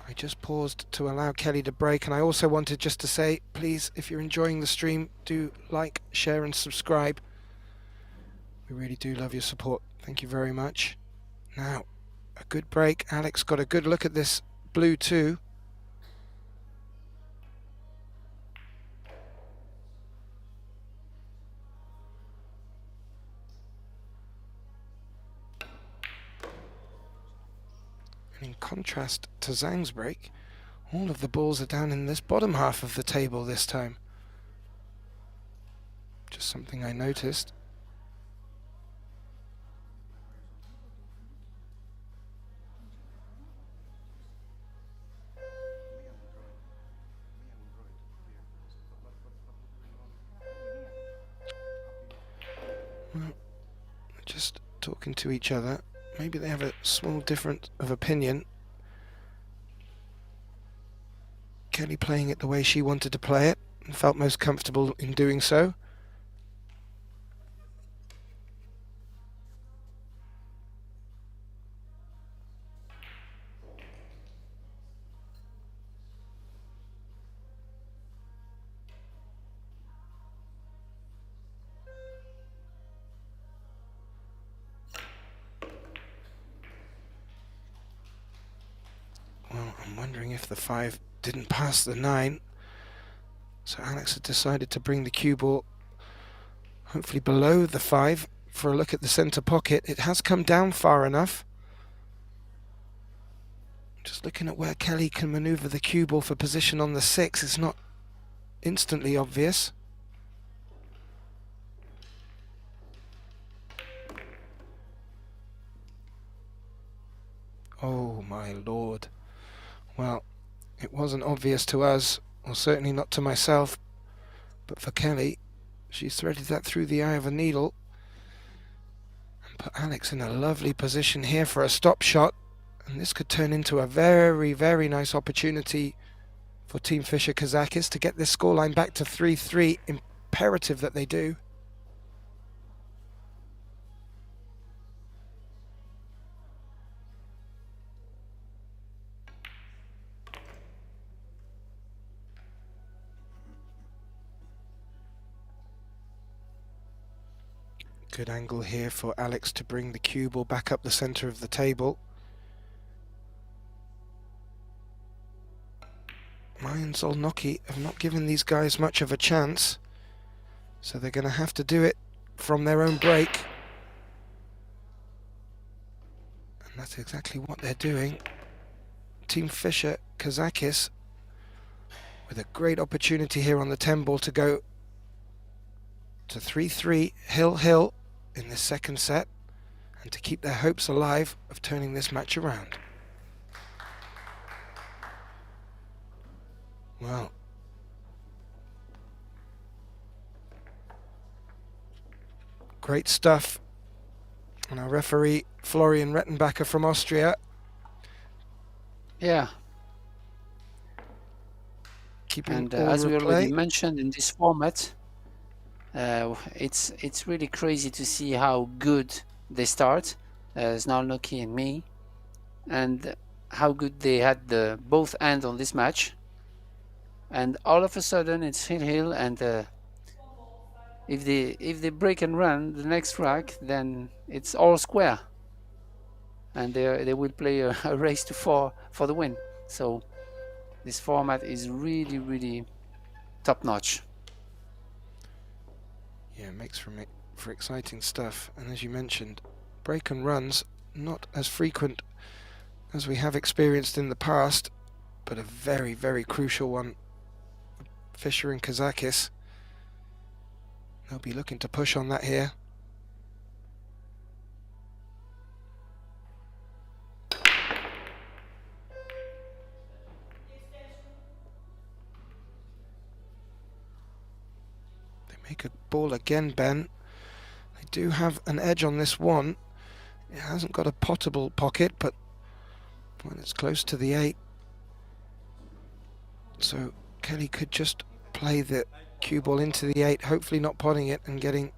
I just paused to allow Kelly to break, and I also wanted just to say, please, if you're enjoying the stream, do like, share and subscribe. We really do love your support. Thank you very much. Now, a good break. Alex got a good look at this blue too. And in contrast to Zhang's break, all of the balls are down in this bottom half of the table this time. Just something I noticed. Well, just talking to each other. Maybe they have a small difference of opinion. Kelly playing it the way she wanted to play it and felt most comfortable in doing so. Well, I'm wondering if the 5 didn't pass the 9. So Alex had decided to bring the cue ball hopefully below the 5 for a look at the center pocket. It has come down far enough. Just looking at where Kelly can maneuver the cue ball for position on the 6 is not instantly obvious. Oh my lord. Well, it wasn't obvious to us, or certainly not to myself, but for Kelly, she's threaded that through the eye of a needle and put Alex in a lovely position here for a stop shot, and this could turn into a very, very nice opportunity for Team Fischer KAZAKIS to get this scoreline back to 3-3. Imperative that they do. Good angle here for Alex to bring the cue ball back up the center of the table. Mai and ZHANG have not given these guys much of a chance, so they're going to have to do it from their own break. And that's exactly what they're doing. Team Fischer KAZAKIS with a great opportunity here on the 10 ball to go to 3-3 hill in this second set, and to keep their hopes alive of turning this match around. Well, great stuff. And our referee, Florian Rettenbacher from Austria. Yeah. Keeping And all as we already replay. mentioned in this format, it's really crazy to see how good they start, SZOLNOKI and me, and how good they had both ends on this match. And all of a sudden it's hill, and if they break and run the next rack, then it's all square, and they will play a race to 4 for the win. So this format is really, really top notch. Yeah, it makes for exciting stuff. And as you mentioned, break and runs, not as frequent as we have experienced in the past, but a very, very crucial one. Fischer and KAZAKIS, they'll be looking to push on that here. They make a ball again, Ben. They do have an edge on this one. It hasn't got a potable pocket, but when it's close to the 8. So Kelly could just play the cue ball into the 8, hopefully not potting it and getting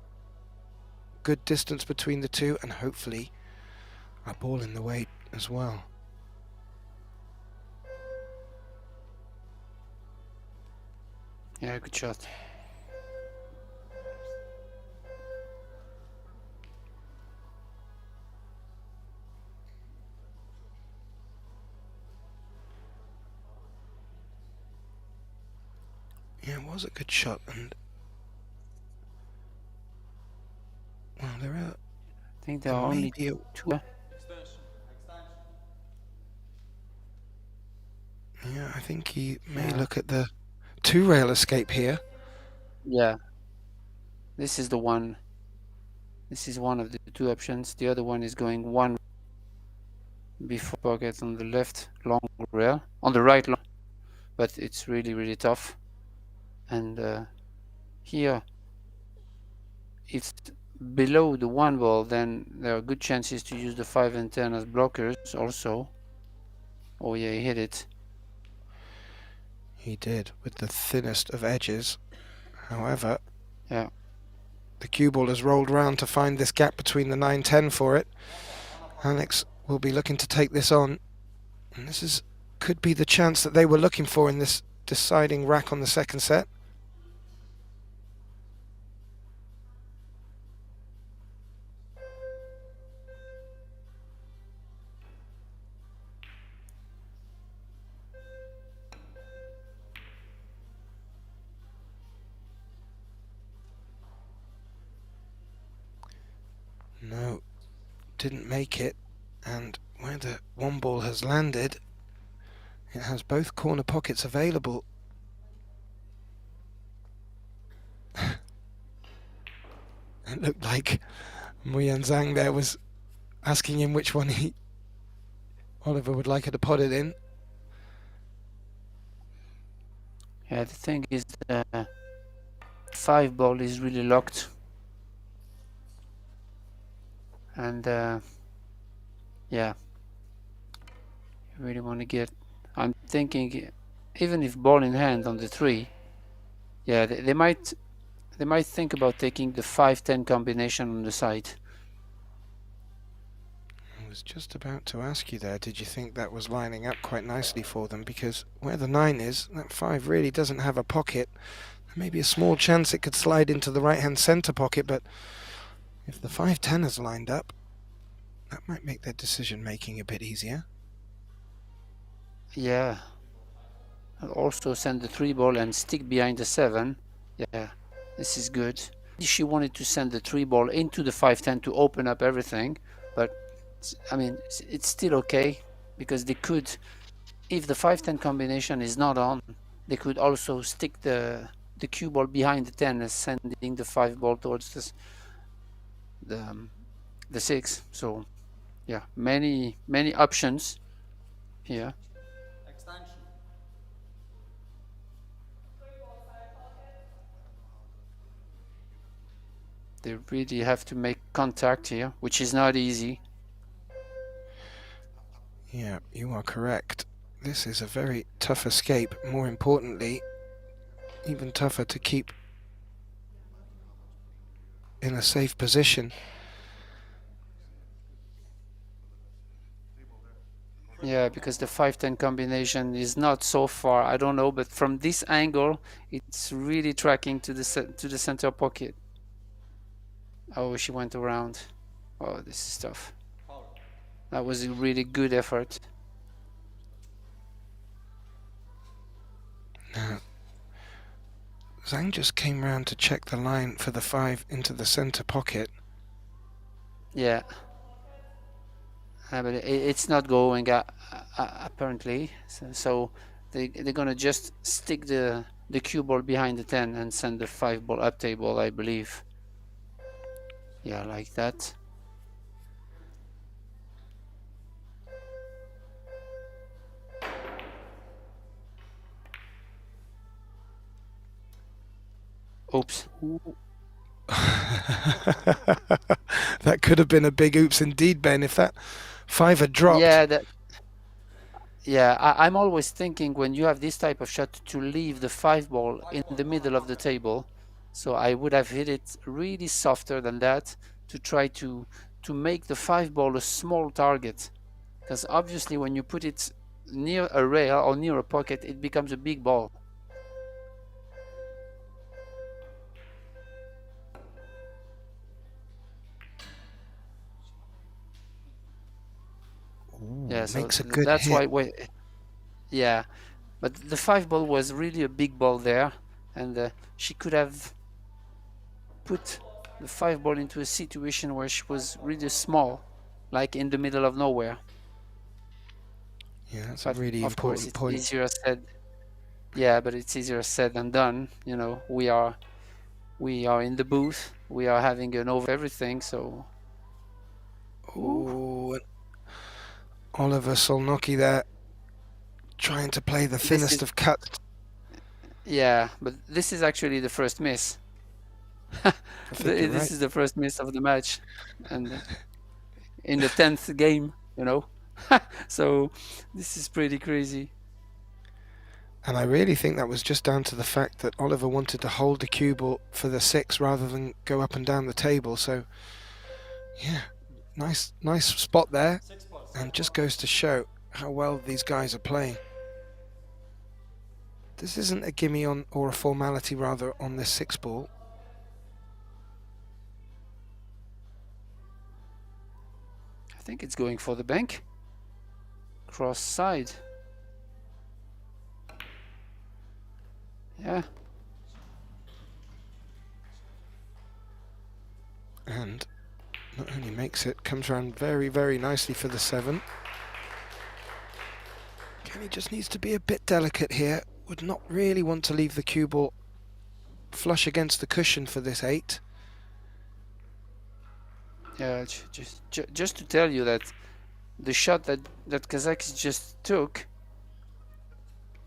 good distance between the two, and hopefully a ball in the way as well. Yeah, good shot. Yeah, it was a good shot, and well, there are. I think there are only two. Yeah, I think he may look at the 2-rail escape here. Yeah. This is the one. This is one of the two options. The other one is going one before pocket on the left long rail, on the right long, but it's really, really tough. And here, if below the 1 ball, then there are good chances to use the 5 and 10 as blockers also. Oh yeah, he hit it. He did, with the thinnest of edges. However, Yeah. the cue ball has rolled round to find this gap between the 9-10 for it. Alex will be looking to take this on, and this could be the chance that they were looking for in this deciding rack on the second set. No, didn't make it, and where the 1 ball has landed, it has both corner pockets available. It looked like ZHANG there was asking him which one Oliver would like her to pot it in. Yeah, the thing is, the 5 ball is really locked. And yeah, you really want to get. I'm thinking, even if ball in hand on the 3, yeah, they might think about taking the 5-10 combination on the side. I was just about to ask you there, did you think that was lining up quite nicely for them? Because where the 9 is, that 5 really doesn't have a pocket. There may be a small chance it could slide into the right-hand centre pocket, but if the 5-10 is lined up, that might make their decision-making a bit easier. Yeah. I'll also send the 3 ball and stick behind the 7. Yeah, this is good. She wanted to send the 3 ball into the 5-10 to open up everything, but I mean, it's still okay, because they could, if the 5-10 combination is not on, they could also stick the cue ball behind the 10 and sending the 5 ball towards the 6. So yeah, many options here. They really have to make contact here, which is not easy. Yeah, you are correct. This is a very tough escape. More importantly, even tougher to keep in a safe position. Yeah, because the 5-10 combination is not so far. I don't know, but from this angle, it's really tracking to the center pocket. Oh, she went around. Oh, this is tough. That was a really good effort. Now, ZHANG just came round to check the line for the 5 into the center pocket. Yeah. but it's not going apparently. So they're gonna just stick the cue ball behind the 10 and send the 5 ball up table, I believe. Yeah, like that. Oops. That could have been a big oops indeed, Ben, if that 5 had dropped. Yeah, I'm always thinking when you have this type of shot to leave the 5 ball in the middle of the table. So I would have hit it really softer than that to try to make the 5 ball a small target. Because obviously when you put it near a rail or near a pocket, it becomes a big ball. Ooh, Yeah, so makes a good that's hit. why. Yeah, but the 5 ball was really a big ball there, and she could have put the 5 ball into a situation where she was really small, like in the middle of nowhere. Yeah, that's But a really of course, important it's point. easier said. Yeah, but it's easier said than done. You know, we are in the booth. We are having an over everything. So. Ooh, Oliver SZOLNOKI there, trying to play the This thinnest is of cuts. Yeah, but this is actually the first miss. I think you're This right. is the first miss of the match, and in the 10th game, you know. So this is pretty crazy. And I really think that was just down to the fact that Oliver wanted to hold the cue ball for the 6 rather than go up and down the table. So, yeah, nice spot there, and just goes to show how well these guys are playing. This isn't a gimme on, or a formality rather, on this 6 ball. I think it's going for the bank. Cross side. Yeah. And not only makes it, comes around very, very nicely for the 7. Kenny just needs to be a bit delicate here. Would not really want to leave the cue ball flush against the cushion for this 8. Yeah, just to tell you that the shot that KAZAKIS just took,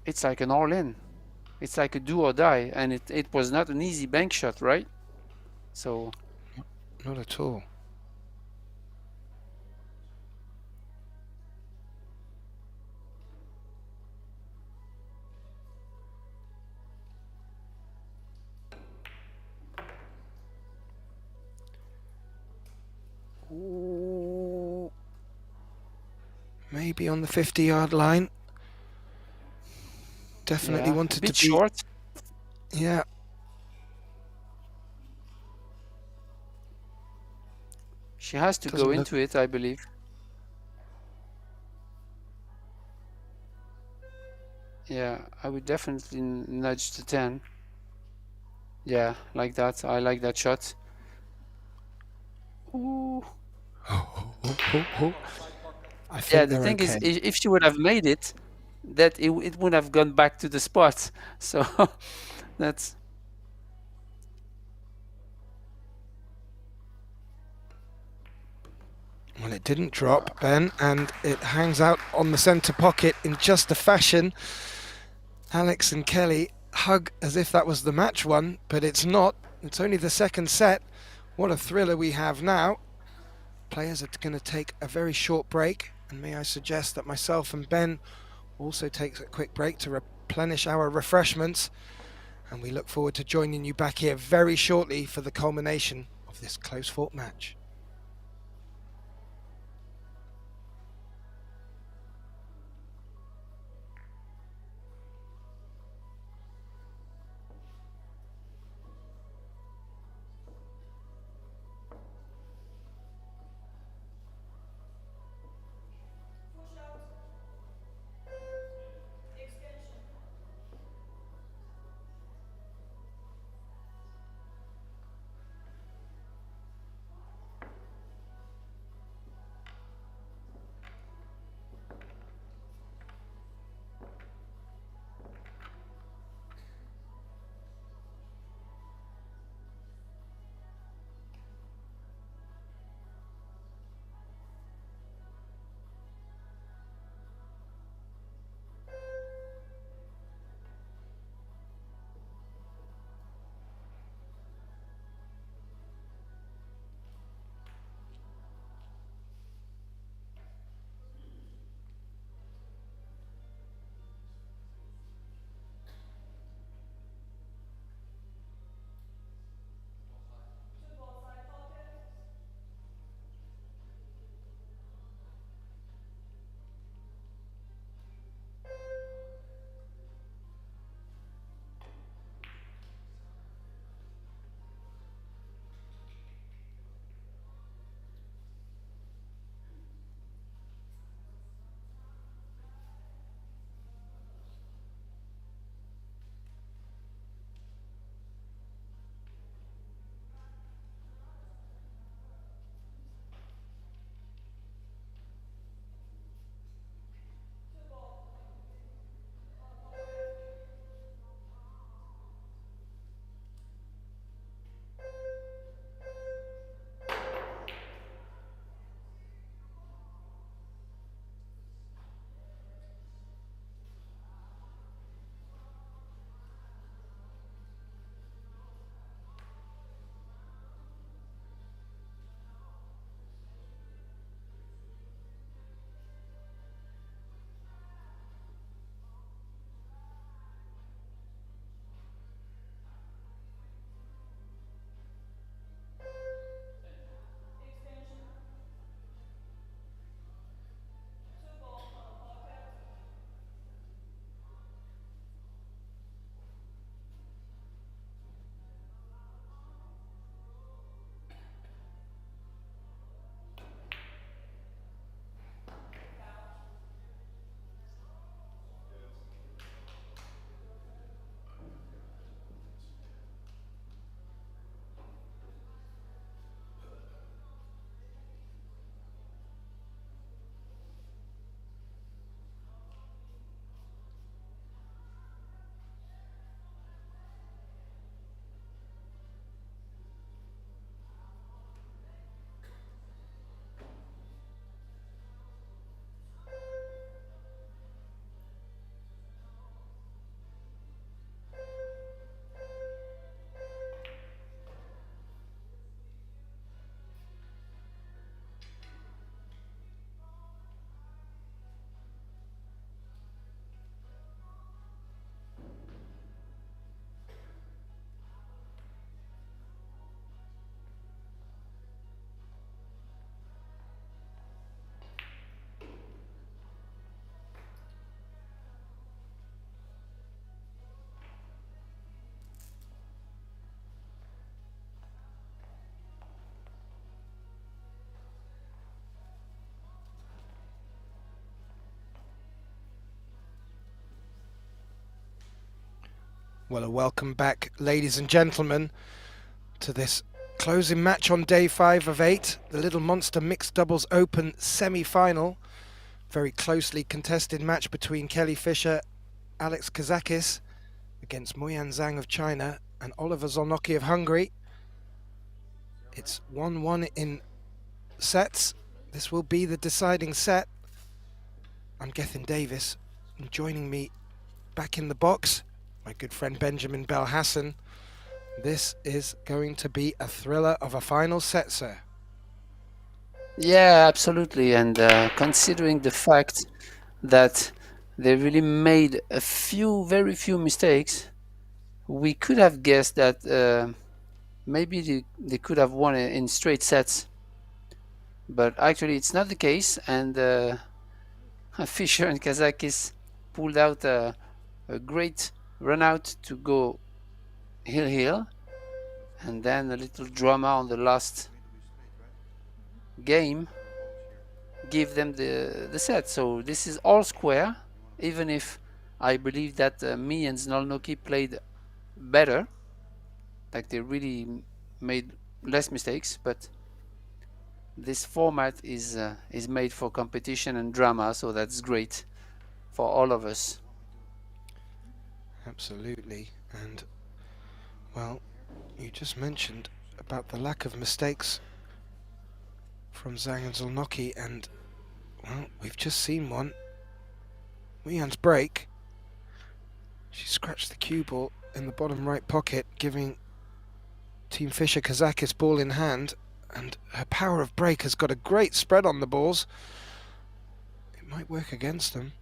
it's like an all-in. It's like a do or die, and it was not an easy bank shot, right? So. Not at all. Ooh. Maybe on the 50-yard line. Definitely wanted a bit to be short. Yeah. She has to Doesn't go look into it, I believe. Yeah, I would definitely nudge the 10. Yeah, like that. I like that shot. Ooh. I Yeah, think the they're thing is, okay. if she would have made it, that it would have gone back to the spot. So that's. Well, it didn't drop, Ben, and it hangs out on the centre pocket in just a fashion. Alex and Kelly hug as if that was the match one, but it's not. It's only the second set. What a thriller we have now. Players are going to take a very short break, and may I suggest that myself and Ben also takes a quick break to replenish our refreshments, and we look forward to joining you back here very shortly for the culmination of this close-fought match. Well, a welcome back, ladies and gentlemen, to this closing match on day 5 of 8, the Little Monster Mixed Doubles Open semi-final. Very closely contested match between Kelly Fisher, Alex KAZAKIS against Muyan Zhang of China and Oliver SZOLNOKI of Hungary. It's 1-1 in sets. This will be the deciding set. I'm Gethin Davis, and joining me back in the box, my good friend Benjamin Belhassan. This is going to be a thriller of a final set, sir. Yeah, absolutely. And considering the fact that they really made a very few mistakes, we could have guessed that maybe they could have won in straight sets. But actually, it's not the case. And Fisher and KAZAKIS pulled out a great run out to go heel, and then a little drama on the last game give them the set. So this is all square, even if I believe that me and SZOLNOKI played better, like they really made less mistakes. But this format is made for competition and drama, so that's great for all of us. Absolutely. And well, you just mentioned about the lack of mistakes from Zhang and SZOLNOKI, and well, we've just seen one. Muyan's break. She scratched the cue ball in the bottom right pocket, giving Team Fisher KAZAKIS ball in hand, and her power of break has got a great spread on the balls. It might work against them.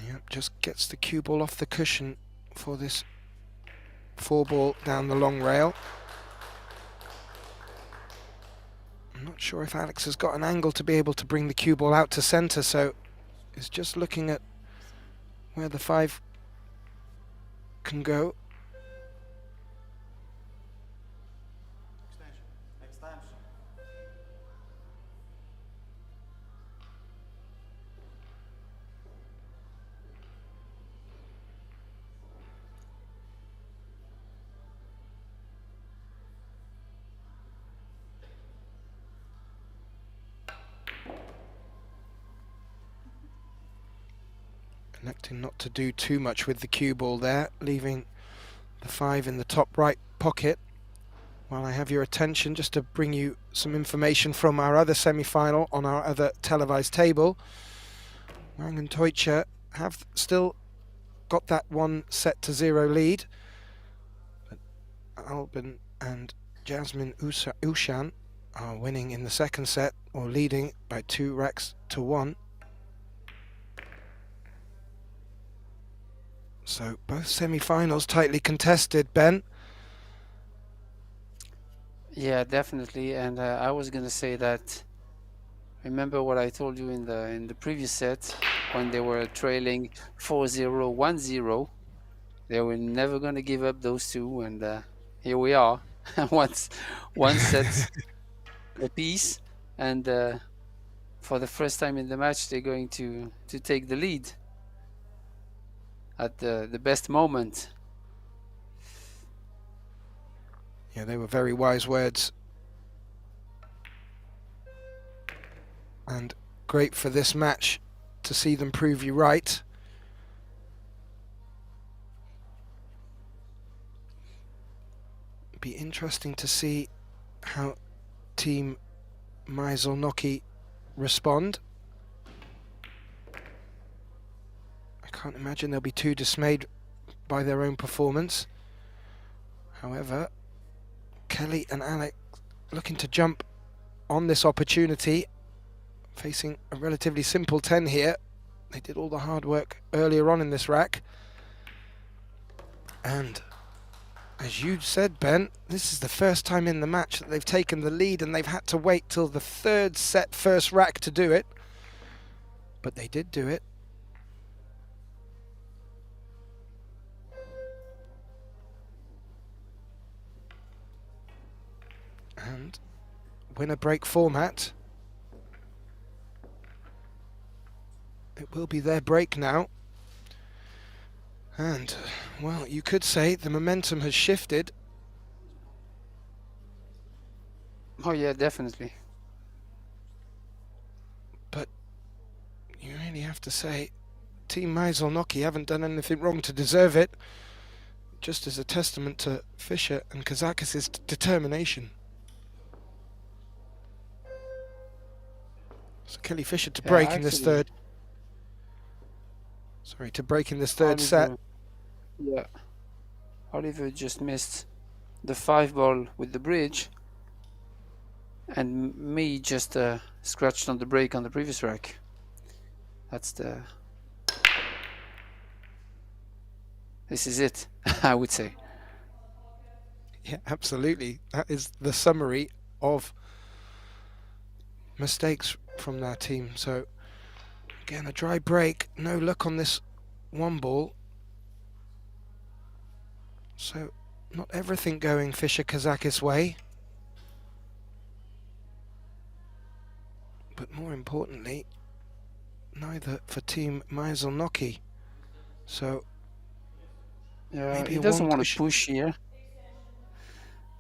Yep, just gets the cue ball off the cushion for this 4-ball down the long rail. I'm not sure if Alex has got an angle to be able to bring the cue ball out to centre, so he's just looking at where the 5 can go. Connecting not to do too much with the cue ball there, leaving the 5 in the top right pocket. While I have your attention, just to bring you some information from our other semi-final on our other televised table. Wang and Teutscher have still got that 1-0 lead, but Albin and Jasmine Ushan are winning in the second set, or leading by 2 racks to 1. So both semi-finals tightly contested, Ben. Yeah, definitely. And I was gonna say that, remember what I told you in the previous set when they were trailing 4-0, 1-0. They were never gonna give up those two, and here we are, one set a piece, and for the first time in the match, they're going to take the lead at the best moment. Yeah, they were very wise words. And great for this match to see them prove you right. Be interesting to see how Team ZHANG respond. I can't imagine they'll be too dismayed by their own performance. However, Kelly and Alex looking to jump on this opportunity, facing a relatively simple 10 here. They did all the hard work earlier on in this rack. And as you said, Ben, this is the first time in the match that they've taken the lead, and they've had to wait till the 3rd set, first rack to do it. But they did do it. And winner break format. It will be their break now. And, well, you could say the momentum has shifted. Oh yeah, definitely. But you really have to say, Team ZHANG haven't done anything wrong to deserve it. Just as a testament to Fischer and KAZAKIS' determination. So Kelly Fischer to break in this third. Sorry, to break in this third set. Yeah. Oliver just missed the 5-ball with the bridge, and me just scratched on the break on the previous rack. That's the. This is it, I would say. Yeah, absolutely. That is the summary of mistakes from their team. So again, a dry break, no luck on this one ball. So not everything going Fischer-KAZAKIS' way. But more importantly, neither for Team ZHANG. So yeah, maybe he a doesn't one want to push here.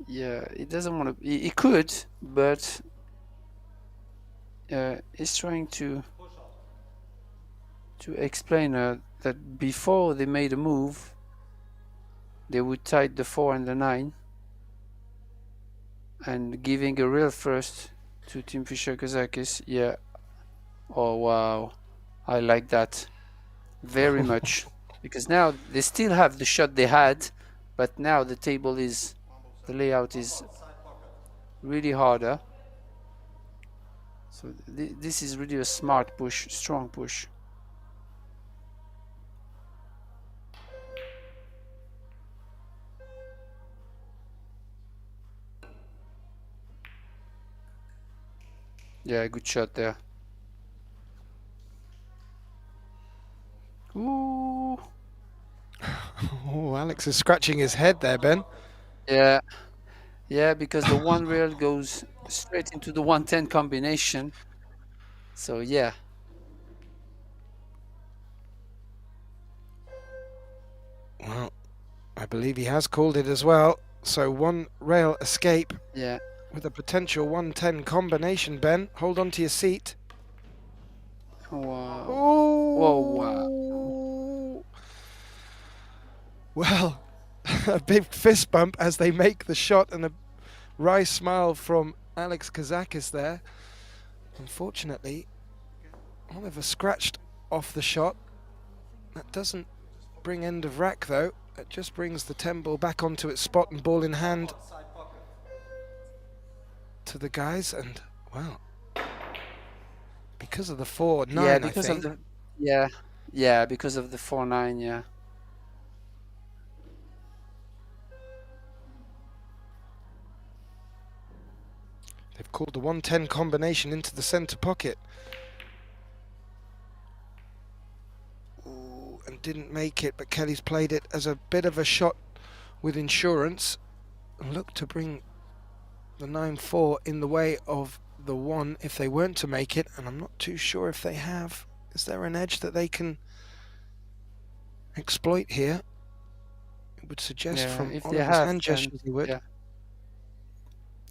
Yeah, he doesn't want to. He could, but he's trying to explain that before they made a move, they would tie the 4 and the 9, and giving a real first to Team Fischer-KAZAKIS. Yeah. Oh wow, I like that very much, because now they still have the shot they had, but now the table is, the layout is really harder. So this is really a smart push, strong push. Yeah, good shot there. Ooh. Oh, Alex is scratching his head there, Ben. Yeah, yeah, because the one rail goes straight into the 110 combination. So yeah. Well, I believe he has called it as well. So one rail escape. Yeah. With a potential 110 combination, Ben. Hold on to your seat. Wow. Oh, Whoa, wow. Well, a big fist bump as they make the shot, and a wry smile from Alex KAZAKIS there. Unfortunately, Oliver scratched off the shot. That doesn't bring end of rack though. It just brings the 10 ball back onto its spot and ball in hand to the guys. And well, because of the 4-9, yeah, because I think. of the yeah, because of the 4-9, yeah. They've called the 110 combination into the center pocket. Ooh, and didn't make it, but Kelly's played it as a bit of a shot with insurance and looked to bring the 9-4 in the way of the 1 if they weren't to make it, and I'm not too sure if they have. Is there an edge that they can exploit here? It would suggest from if they Oliver's have, hand gestures he would. Yeah.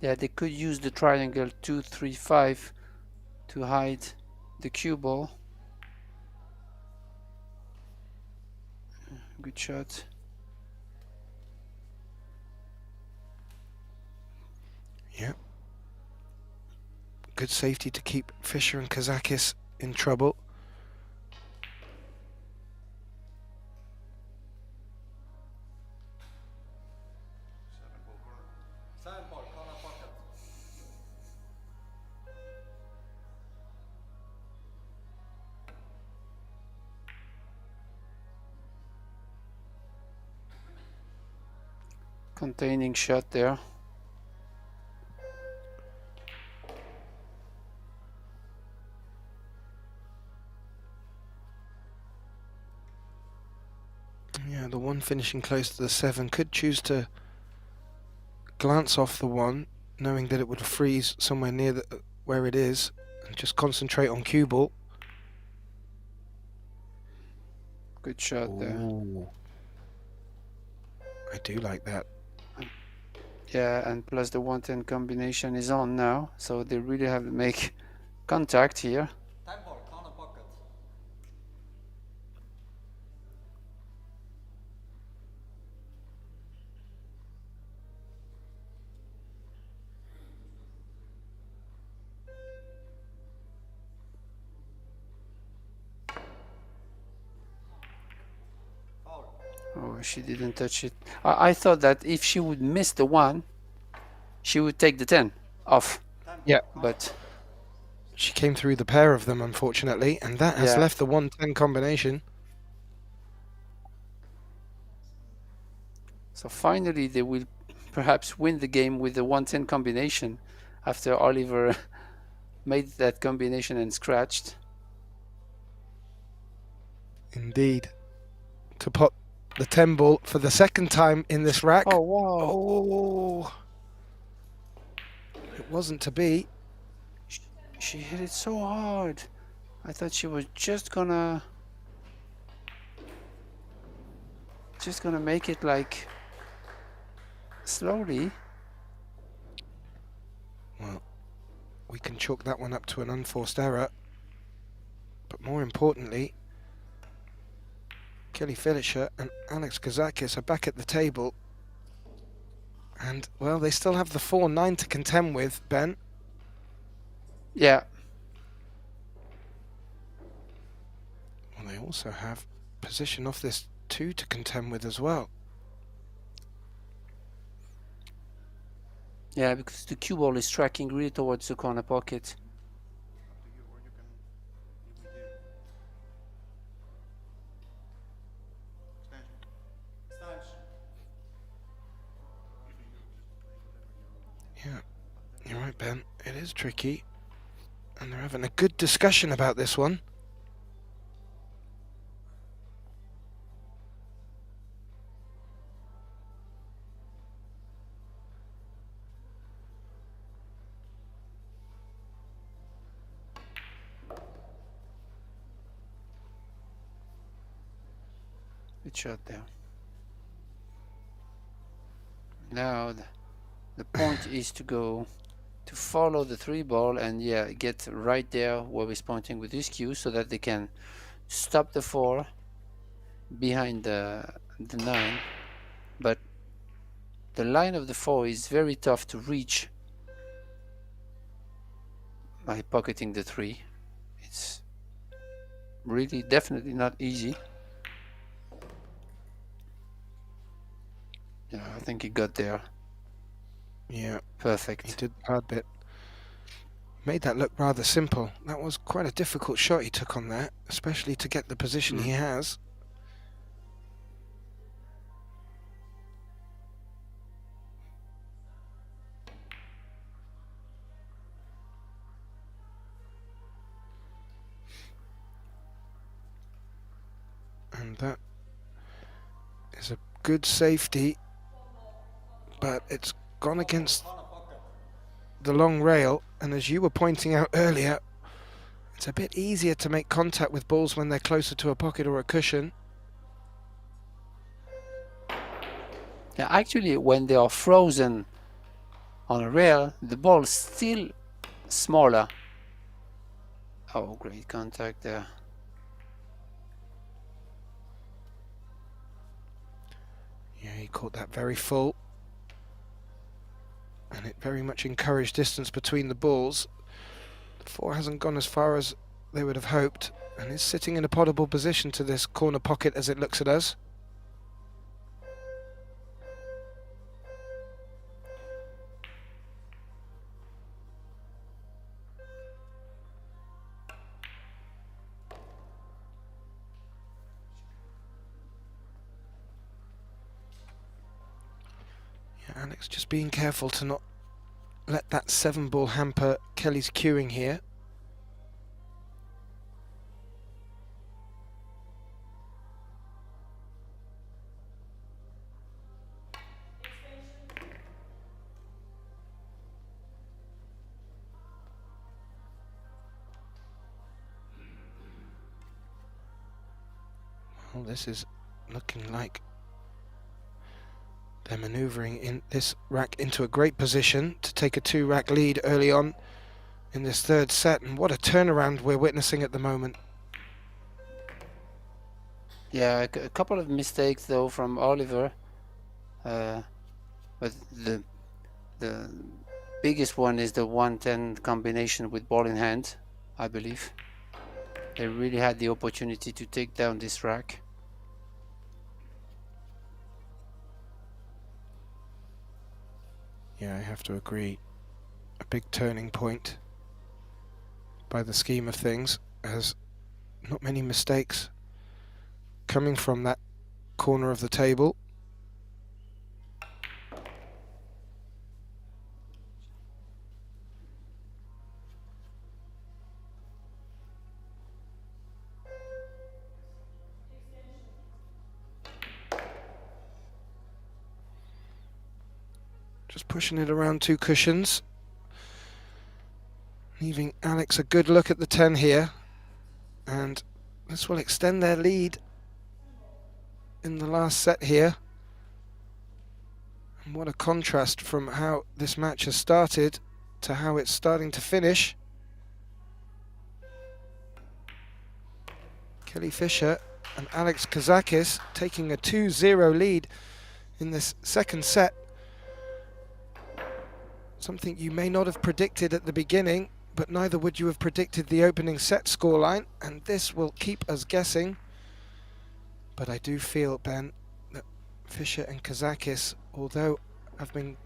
Yeah, they could use the triangle 2-3-5 to hide the cue ball. Good shot. Yeah. Good safety to keep Fischer and KAZAKIS in trouble. Containing shot there. Yeah, the 1 finishing close to the 7 could choose to glance off the 1, knowing that it would freeze somewhere near where it is, and just concentrate on cue ball. Good shot there. Ooh. I do like that. Yeah, and plus the 110 combination is on now, so they really have to make contact here. Oh, she didn't touch it. I thought that if she would miss the 1, she would take the 10 off. Yeah. But she came through the pair of them, unfortunately, and that has left the 110 combination. So finally they will perhaps win the game with the 110 combination after Oliver made that combination and scratched. Indeed. To pot the 10 ball for the second time in this rack. Oh, wow. Oh. It wasn't to be. She hit it so hard. I thought she was just gonna make it like slowly. Well, we can chalk that one up to an unforced error. But more importantly, Kelly Filisher and Alex KAZAKIS are back at the table. And, well, they still have the 4-9 to contend with, Ben. Yeah. Well, they also have position off this 2 to contend with as well. Yeah, because the cue ball is tracking really towards the corner pocket. Yeah, you're right, Ben. It is tricky. And they're having a good discussion about this one. Good shot there. Now the point is to follow the 3 ball and get right there where he's pointing with his cue so that they can stop the 4 behind the 9. But the line of the 4 is very tough to reach by pocketing the 3. It's really definitely not easy. Yeah, I think he got there. Yeah, Perfect. he did the hard bit. Made that look rather simple. That was quite a difficult shot he took on that, especially to get the position he has. And that is a good safety, but it's gone against the long rail, and as you were pointing out earlier, it's a bit easier to make contact with balls when they're closer to a pocket or a cushion. Yeah, actually, when they are frozen on a rail, the ball is still smaller. Oh, great contact there. Yeah, he caught that very full. And it very much encouraged distance between the balls. The 4 hasn't gone as far as they would have hoped, and is sitting in a potable position to this corner pocket as it looks at us. Yeah, Alex just being careful to not let that 7 ball hamper Kelly's cueing here. Well, this is looking like they're manoeuvring in this rack into a great position to take a 2-rack lead early on in this third set, and what a turnaround we're witnessing at the moment. Yeah, a couple of mistakes though from Oliver, but the biggest one is the 110 combination with ball in hand, I believe. They really had the opportunity to take down this rack. Yeah, I have to agree. A big turning point by the scheme of things, as not many mistakes coming from that corner of the table. Just pushing it around 2 cushions, leaving Alex a good look at the 10 here, and this will extend their lead in the last set here. And what a contrast from how this match has started to how it's starting to finish. Kelly Fisher and Alex KAZAKIS taking a 2-0 lead in this second set. Something you may not have predicted at the beginning, but neither would you have predicted the opening set scoreline, and this will keep us guessing. But I do feel, Ben, that Fisher and KAZAKIS, although have been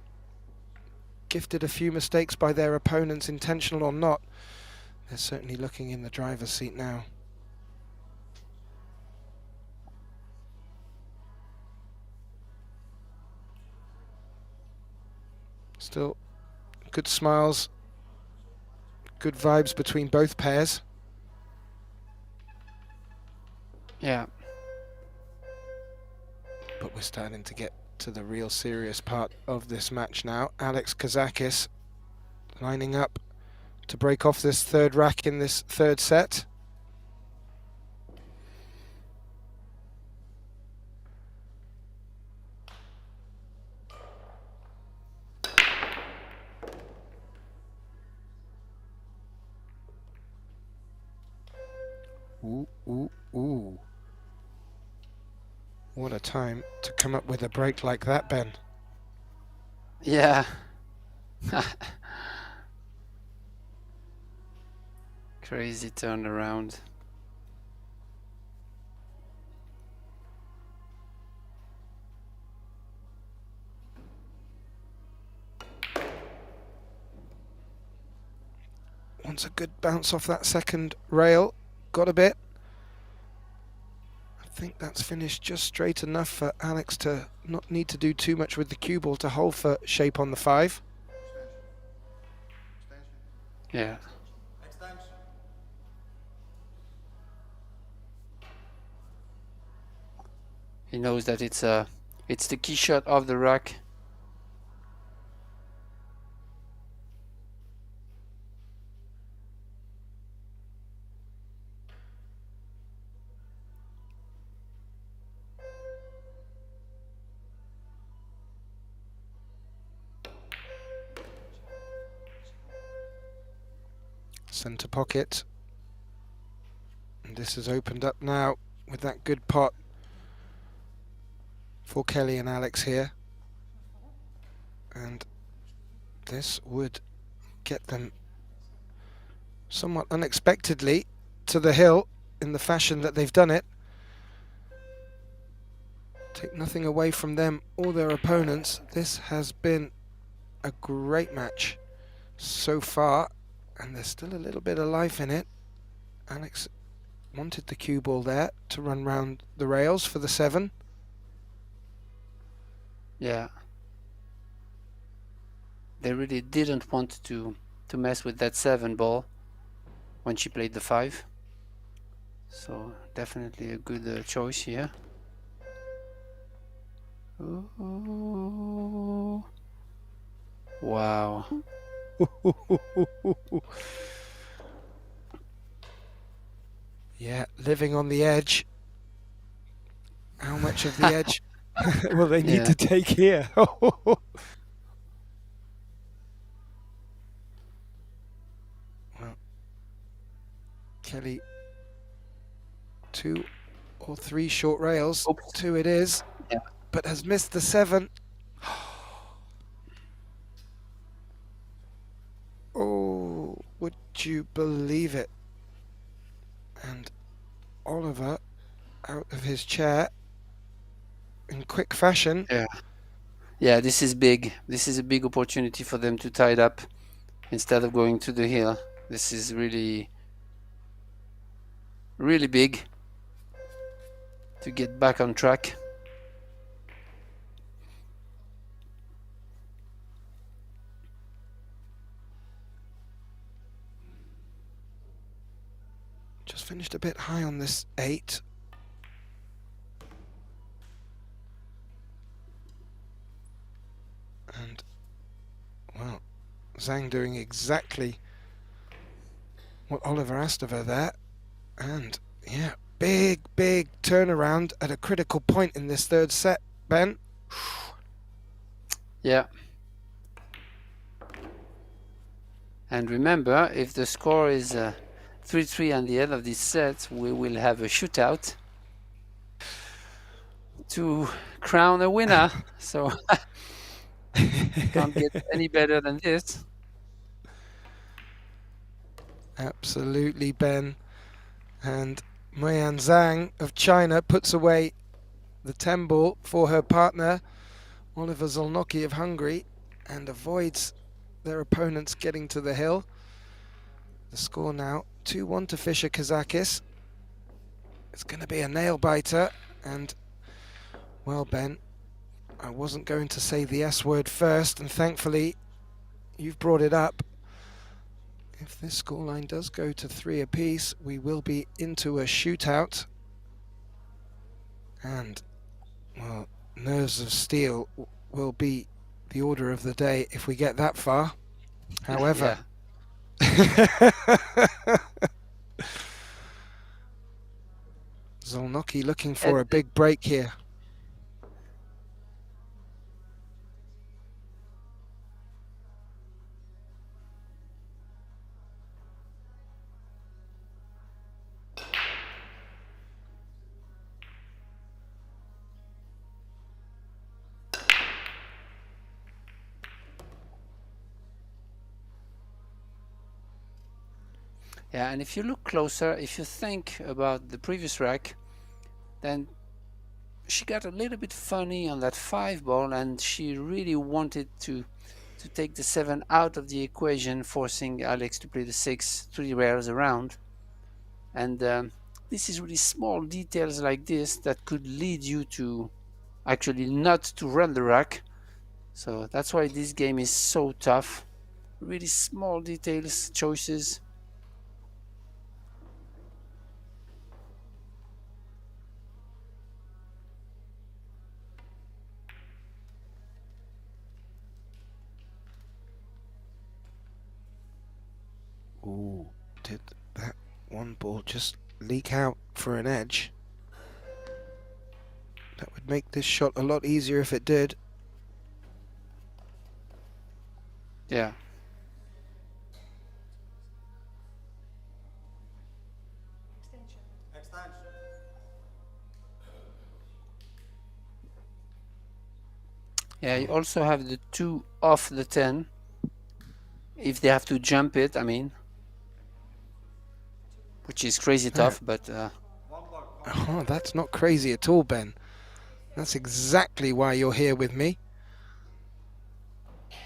gifted a few mistakes by their opponents, intentional or not, they're certainly looking in the driver's seat now. Still good smiles, good vibes between both pairs. Yeah. But we're starting to get to the real serious part of this match now. Alex KAZAKIS lining up to break off this third rack in this third set. Ooh, ooh, ooh. What a time to come up with a break like that, Ben. Yeah. Crazy turnaround. Wants a good bounce off that second rail. Got a bit. I think that's finished just straight enough for Alex to not need to do too much with the cue ball to hold for shape on the 5. Yeah. He knows that it's the key shot of the rack. Centre pocket. And this has opened up now with that good pot for Kelly and Alex here. And this would get them somewhat unexpectedly to the hill in the fashion that they've done it. Take nothing away from them or their opponents. This has been a great match so far, and there's still a little bit of life in it. Alex wanted the cue ball there to run round the rails for the 7. Yeah. They really didn't want to mess with that 7 ball when she played the 5. So definitely a good choice here. Ooh. Wow. Yeah, living on the edge. how much of the edge will they need Yeah. to take here? Well, Kelly, 2 or 3 short rails. Oops. 2 it is, Yeah. but has missed the 7. Oh, would you believe it? And Oliver out of his chair in quick fashion. Yeah. Yeah, this is big. This is a big opportunity for them to tie it up instead of going to the hill. This is really, really big to get back on track. Just finished a bit high on this 8. And, well, Zhang doing exactly what Oliver asked of her there. And, yeah, big turnaround at a critical point in this 3rd set, Ben. Yeah. And remember, if the score is 3-3 at the end of this set, we will have a shootout to crown a winner. So can't get any better than this. Absolutely, Ben. And Muyan Zhang of China puts away the 10 ball for her partner, Oliver ZHOLNOKI of Hungary, and avoids their opponents getting to the hill. The score now 2-1 to Fischer KAZAKIS. It's going to be a nail biter, and well, Ben, I wasn't going to say the S word first, and thankfully you've brought it up. If this scoreline does go to 3 apiece, we will be into a shootout. And, well, nerves of steel will be the order of the day if we get that far. However, ZHOLNOKI looking for a big break here. Yeah, and if you look closer, if you think about the previous rack, then she got a little bit funny on that 5 ball, and she really wanted to take the 7 out of the equation, forcing Alex to play the 6 3 rails around. And this is really small details like this that could lead you to actually not to run the rack. So that's why this game is so tough. Really small details, choices. Ooh, did that 1 ball just leak out for an edge? That would make this shot a lot easier if it did. Yeah. Yeah, you also have the 2 off the 10. If they have to jump it, I mean, which is crazy tough, but Oh, that's not crazy at all, Ben. That's exactly why you're here with me.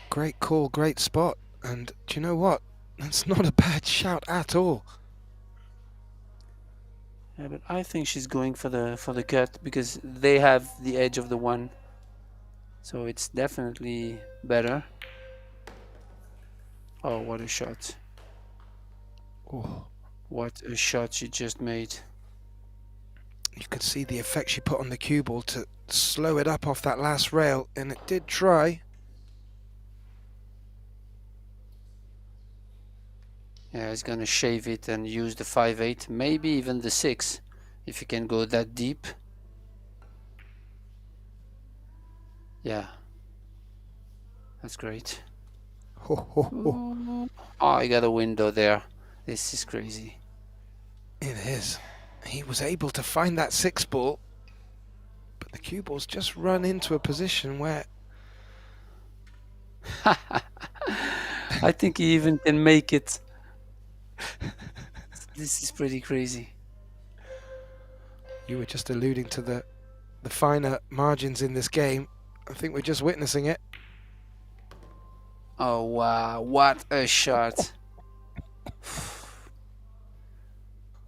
Great call, great spot. And do you know what? That's not a bad shout at all. yeah, but I think she's going for the cut because they have the edge of the 1, so it's definitely better. Oh, what a shot! Oh, What a shot she just made. you could see the effect she put on the cue ball to slow it up off that last rail, and it did try. Yeah, he's gonna shave it and use the 5-8, maybe even the 6, if you can go that deep. Yeah, that's great. Ho, ho, ho. Ooh. Oh, I got a window there. This is crazy. It is. He was able to find that 6-ball, but the cue ball's just run into a position where I think he even can make it. This is pretty crazy. you were just alluding to the finer margins in this game. I think we're just witnessing it. Oh wow, what a shot.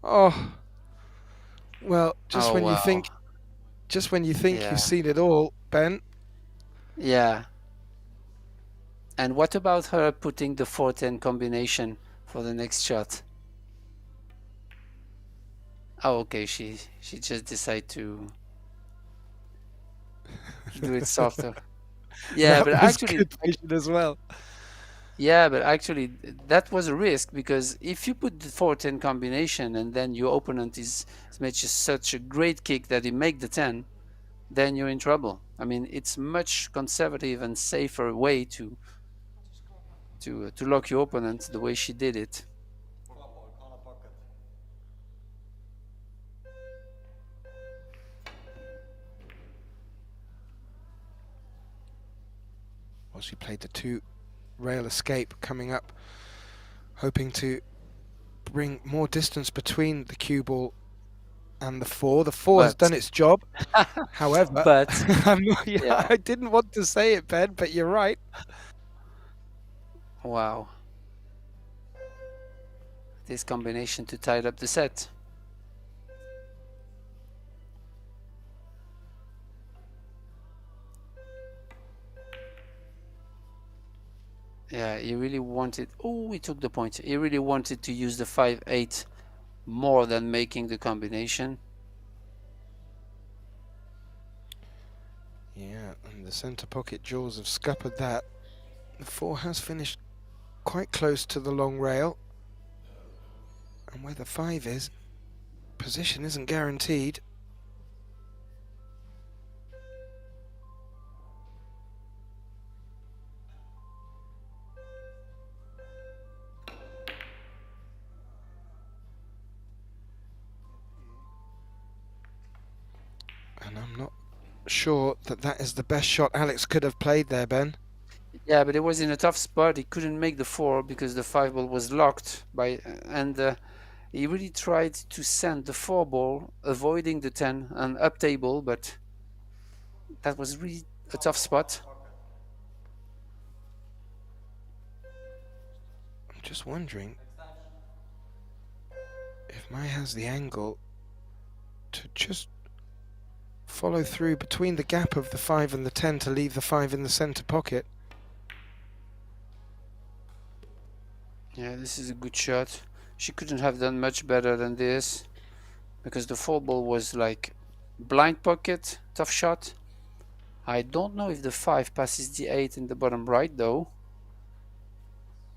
Oh, well, just Oh when you wow. think, you've Yeah. seen it all, Ben. Yeah. And what about her putting the 4-10 combination for the next shot? Oh, okay, she just decided to do it softer. Yeah, That but was actually, good vision as well. that was a risk, because if you put the 4-10 combination and then your opponent is makes such a great kick that he make the 10, then you're in trouble. I mean, it's much conservative and safer way to lock your opponent the way she did it. Well, she played the 2-rail escape coming up, hoping to bring more distance between the cue ball and the 4. The 4 has But done its job. However, but yeah, I didn't want to say it, Ben, but you're right. wow, this combination to tie up the set. Yeah, he really wanted. Oh, he took the point. He really wanted to use the 5-8 more than making the combination. Yeah, and the centre pocket jaws have scuppered that. The 4 has finished quite close to the long rail. And where the 5 is, position isn't guaranteed. And I'm not sure that that is the best shot Alex could have played there, Ben. Yeah, but it was in a tough spot. He couldn't make the 4 because the 5 ball was locked by, and he really tried to send the 4 ball, avoiding the 10 and up table, but that was really a tough spot. I'm just wondering if Mai has the angle to just follow through between the gap of the 5 and the 10 to leave the 5 in the centre pocket. Yeah, this is a good shot. She couldn't have done much better than this, because the 4 ball was like blind pocket, tough shot. I don't know if the 5 passes the 8 in the bottom right though.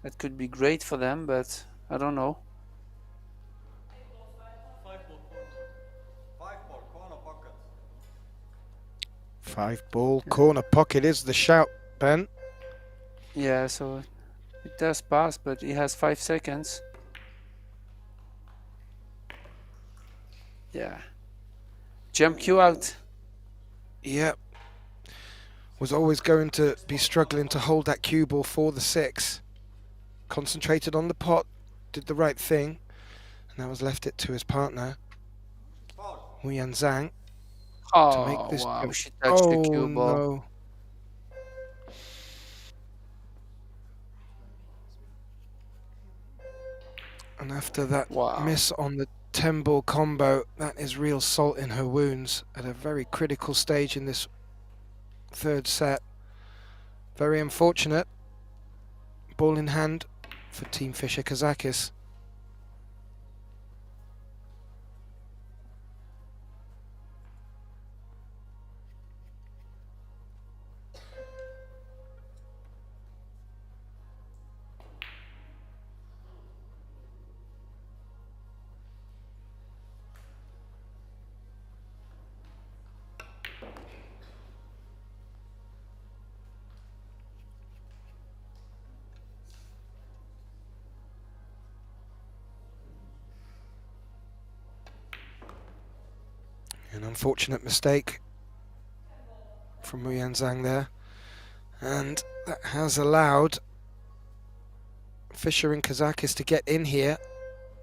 That could be great for them, but I don't know. 5-ball corner pocket is the shout, Ben. Yeah, so it does pass, but he has 5 seconds. Yeah. Jump cue out. Yep. Was always going to be struggling to hold that cue ball for the 6. Concentrated on the pot, did the right thing, and that was left it to his partner, ZHANG, to make Oh, this wow, jump. she touched the Oh cue ball. no. And after that Wow. miss on the 10-ball combo, that is real salt in her wounds at a very critical stage in this 3rd set. Very unfortunate. Ball in hand for Team Fischer KAZAKIS. An unfortunate mistake from ZHANG there, and that has allowed Fischer and KAZAKIS to get in here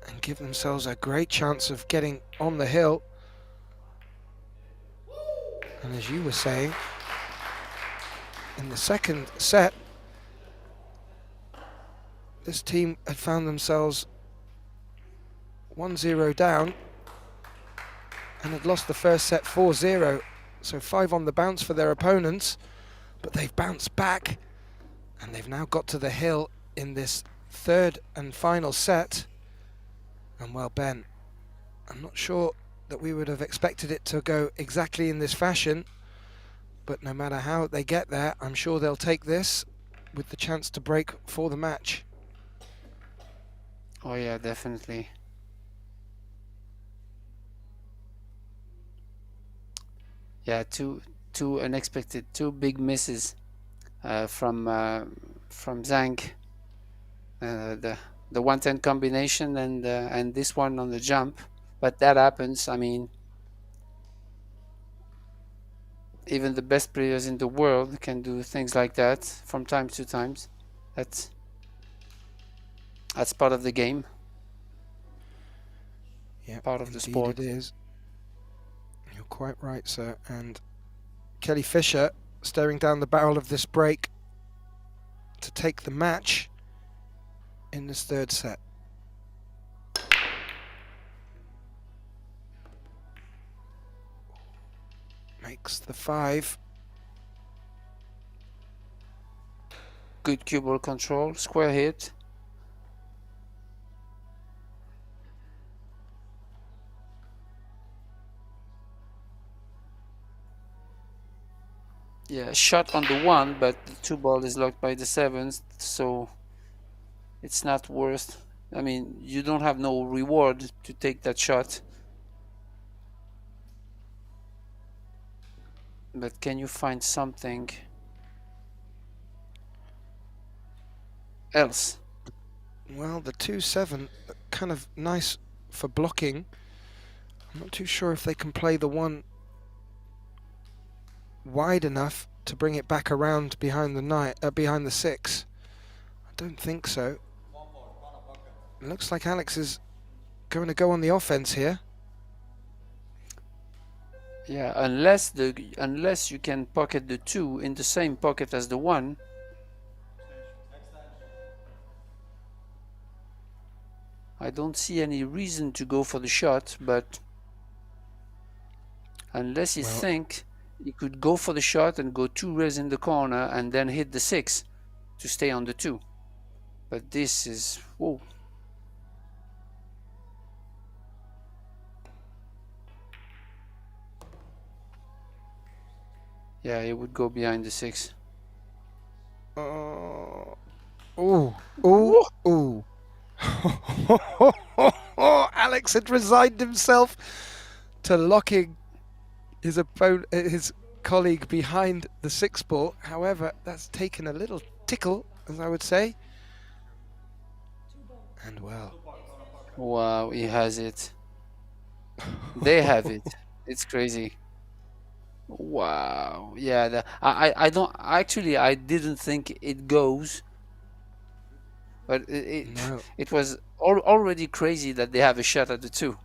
and give themselves a great chance of getting on the hill. And as you were saying, in the second set, this team had found themselves 1-0 down and had lost the first set 4-0. So 5 on the bounce for their opponents, but they've bounced back and they've now got to the hill in this third and final set. And well, Ben, I'm not sure that we would have expected it to go exactly in this fashion, but no matter how they get there, I'm sure they'll take this with the chance to break for the match. Oh yeah, definitely. Yeah, two unexpected, two big misses from ZHANG. The 110 combination and this one on the jump, but that happens. I mean, even the best players in the world can do things like that from time to time. That's part of the game. Yeah, part of the sport. It is. You're quite right, sir. And Kelly Fischer staring down the barrel of this break to take the match in this third set. Makes the 5. Good cue ball control, square hit. Yeah, shot on the 1, but the 2 ball is locked by the 7th, so it's not worth. I mean, you don't have no reward to take that shot. But can you find something else? Well, the 2-7, kind of nice for blocking. I'm not too sure if they can play the 1 wide enough to bring it back around behind the 6. I don't think so. It looks like Alex is going to go on the offense here. Yeah, unless you can pocket the 2 in the same pocket as the 1. I don't see any reason to go for the shot, but unless you think you could go for the shot and go 2 raise in the corner and then hit the 6 to stay on the 2. But this is, whoa. Yeah, it would go behind the 6. Ooh, ooh, ooh. Alex had resigned himself to locking his opponent, his colleague behind the 6 ball. However, that's taken a little tickle, as I would say. And well. Wow, he has it. They have it. It's crazy. Wow. Yeah, I don't actually, I didn't think it goes, but it was already crazy that they have a shot at the 2,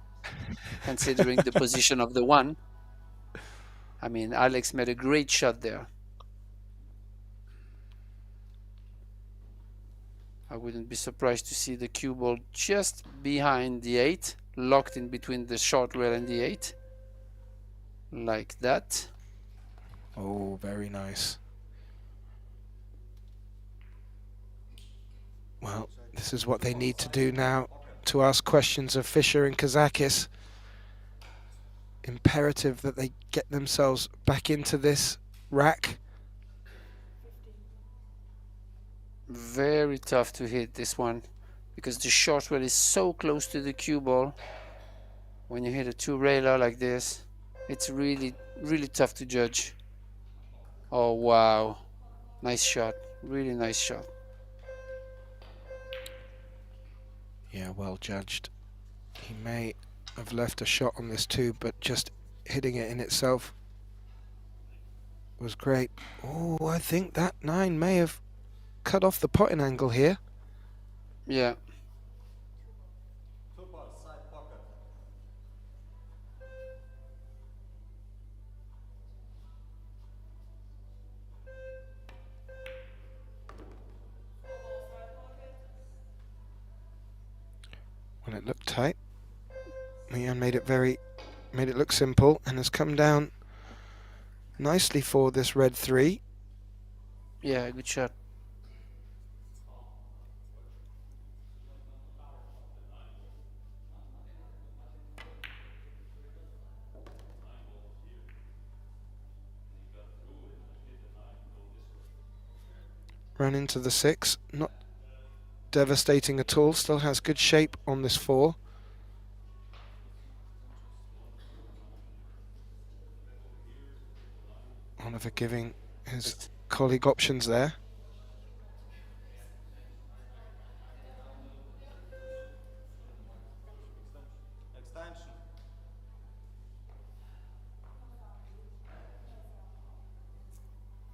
considering the position of the 1. I mean, Alex made a great shot there. I wouldn't be surprised to see the cue ball just behind the 8, locked in between the short rail and the 8. Like that. Oh, very nice. Well, this is what they need to do now to ask questions of Fischer and KAZAKIS. Imperative that they get themselves back into this rack. Very tough to hit this one because the short rail is so close to the cue ball. When you hit a 2 railer like this, it's really, really tough to judge. Oh wow, nice shot, really nice shot. Yeah, well judged. He may have left a shot on this 2, but just hitting it in itself was great. Oh, I think that 9 may have cut off the potting angle here. Yeah. When it looked tight, Mian made it look simple and has come down nicely for this red 3. Yeah, good shot. Ran into the 6, not devastating at all, still has good shape on this 4. Oliver giving his colleague options there.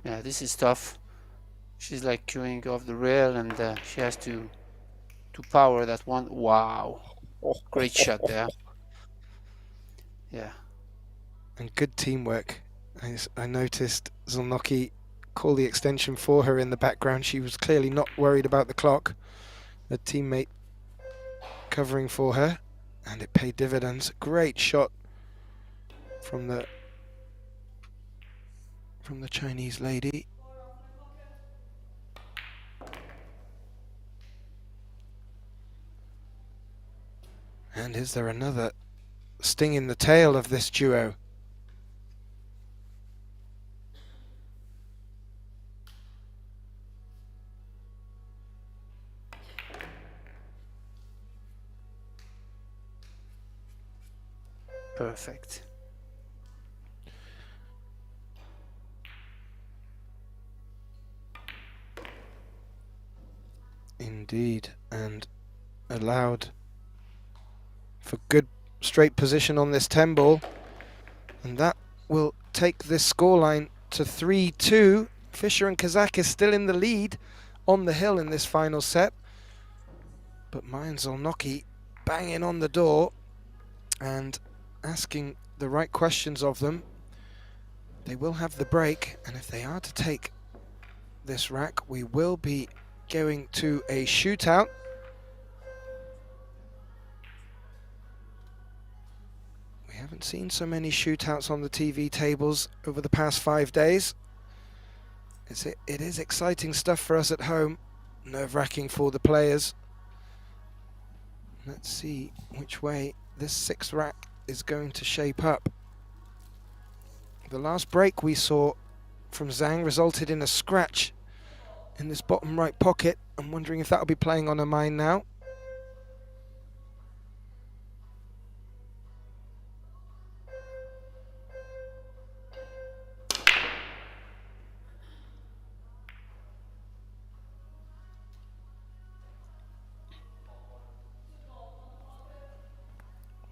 Yeah, this is tough. She's like queuing off the rail, and she has to power that one. Wow, great shot there. Yeah. And good teamwork. I noticed ZHANG call the extension for her in the background. She was clearly not worried about the clock. A teammate covering for her, and it paid dividends. Great shot from the Chinese lady. And is there another sting in the tail of this duo? Perfect. Indeed, and allowed for good straight position on this 10 ball, and that will take this scoreline to 3-2. Fischer and KAZAKIS still in the lead on the hill in this final set, but Mian ZHOLNOKI banging on the door and asking the right questions of them. They will have the break, and if they are to take this rack, we will be going to a shootout. We haven't seen so many shootouts on the TV tables over the past 5 days. It is exciting stuff for us at home, nerve-wracking for the players. Let's see which way this 6th rack is going to shape up. The last break we saw from ZHANG resulted in a scratch in this bottom right pocket. I'm wondering if that'll be playing on her mind now.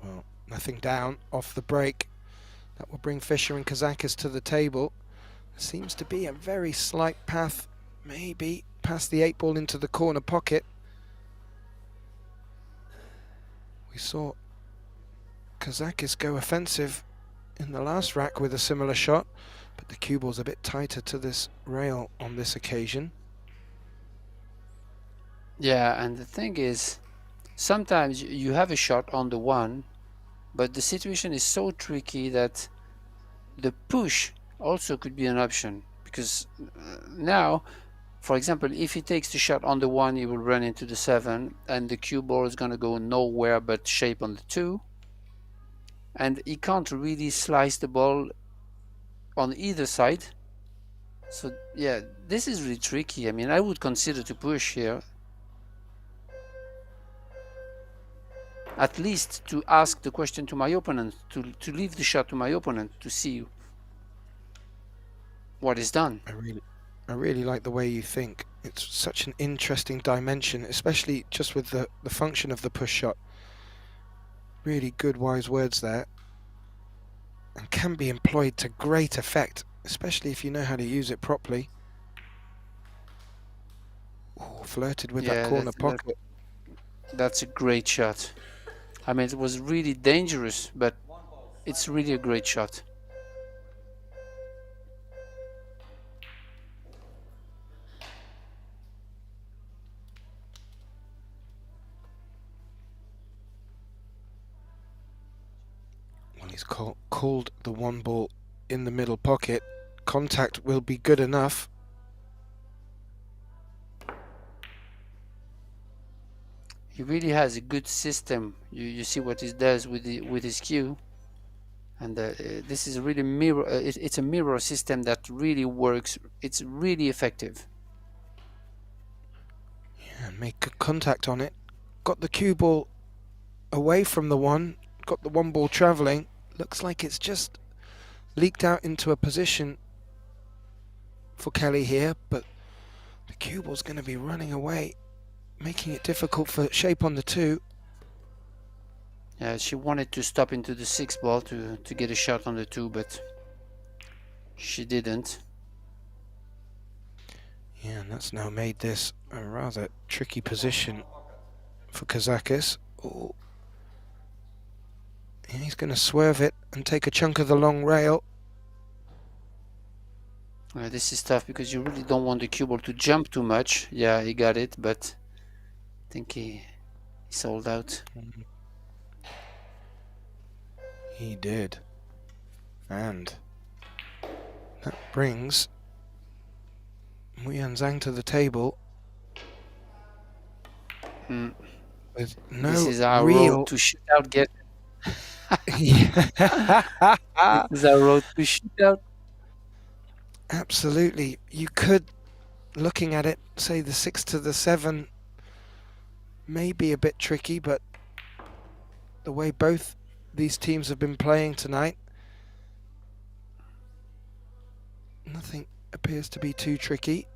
Well, nothing down off the break. That will bring Fischer and KAZAKIS to the table. Seems to be a very slight path, maybe past the 8 ball into the corner pocket. We saw KAZAKIS go offensive in the last rack with a similar shot, but the cue ball's a bit tighter to this rail on this occasion. Yeah, and the thing is, sometimes you have a shot on the 1, but the situation is so tricky that the push also could be an option, because now, for example, if he takes the shot on the 1, he will run into the 7, and the cue ball is going to go nowhere but shape on the 2, and he can't really slice the ball on either side. So yeah, this is really tricky. I mean, I would consider to push here, at least to ask the question to my opponent, to leave the shot to my opponent to see what is done. I really like the way you think. It's such an interesting dimension, especially just with the function of the push shot. Really good, wise words there. And can be employed to great effect, especially if you know how to use it properly. Ooh, flirted with that Yeah, corner pocket. that's a great shot. I mean, it was really dangerous, but it's really a great shot. Well, he's called the one ball in the middle pocket. Contact will be good enough. He really has a good system. You see what he does with his cue, and this is really mirror. It's a mirror system that really works. It's really effective. Yeah, make good contact on it. Got the cue ball away from the one. Got the one ball travelling. Looks like it's just leaked out into a position for Kelly here, but the cue ball's going to be running away, making it difficult for Shape on the 2. Yeah, she wanted to stop into the 6 ball to get a shot on the 2, but she didn't. Yeah, and that's now made this a rather tricky position for KAZAKIS. Oh. Yeah, he's going to swerve it and take a chunk of the long rail. This is tough because you really don't want the cue ball to jump too much. Yeah, he got it, but I think he sold out. He did. And that brings ZHANG to the table with no This is our real road to shootout. Get Yeah. this is our road to shootout. Absolutely. You could, looking at it, say the 6 to the 7 may be a bit tricky, but the way both these teams have been playing tonight, nothing appears to be too tricky.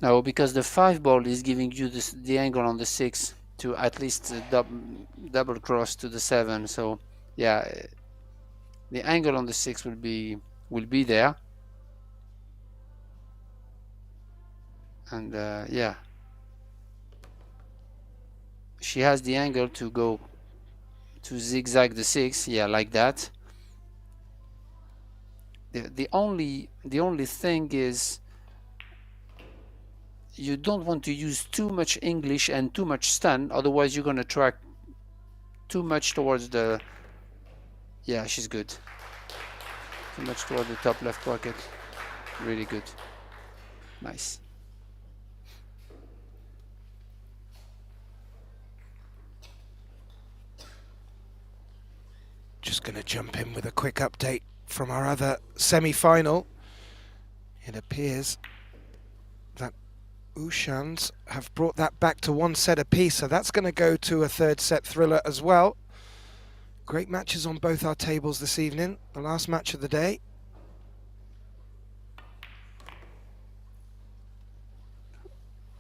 No, because the 5 ball is giving you the angle on the 6 to at least double cross to the 7. So yeah, the angle on the 6 will be there. And yeah, she has the angle to go to zigzag the 6. Yeah, like that. The only thing is, you don't want to use too much English and too much stun, otherwise you're gonna track too much towards the, yeah, she's good, too much toward the top left pocket. Really good. Nice. Just going to jump in with a quick update from our other semi-final. It appears that Ushans have brought that back to 1 set apiece, so that's going to go to a 3rd set thriller as well. Great matches on both our tables this evening. The last match of the day.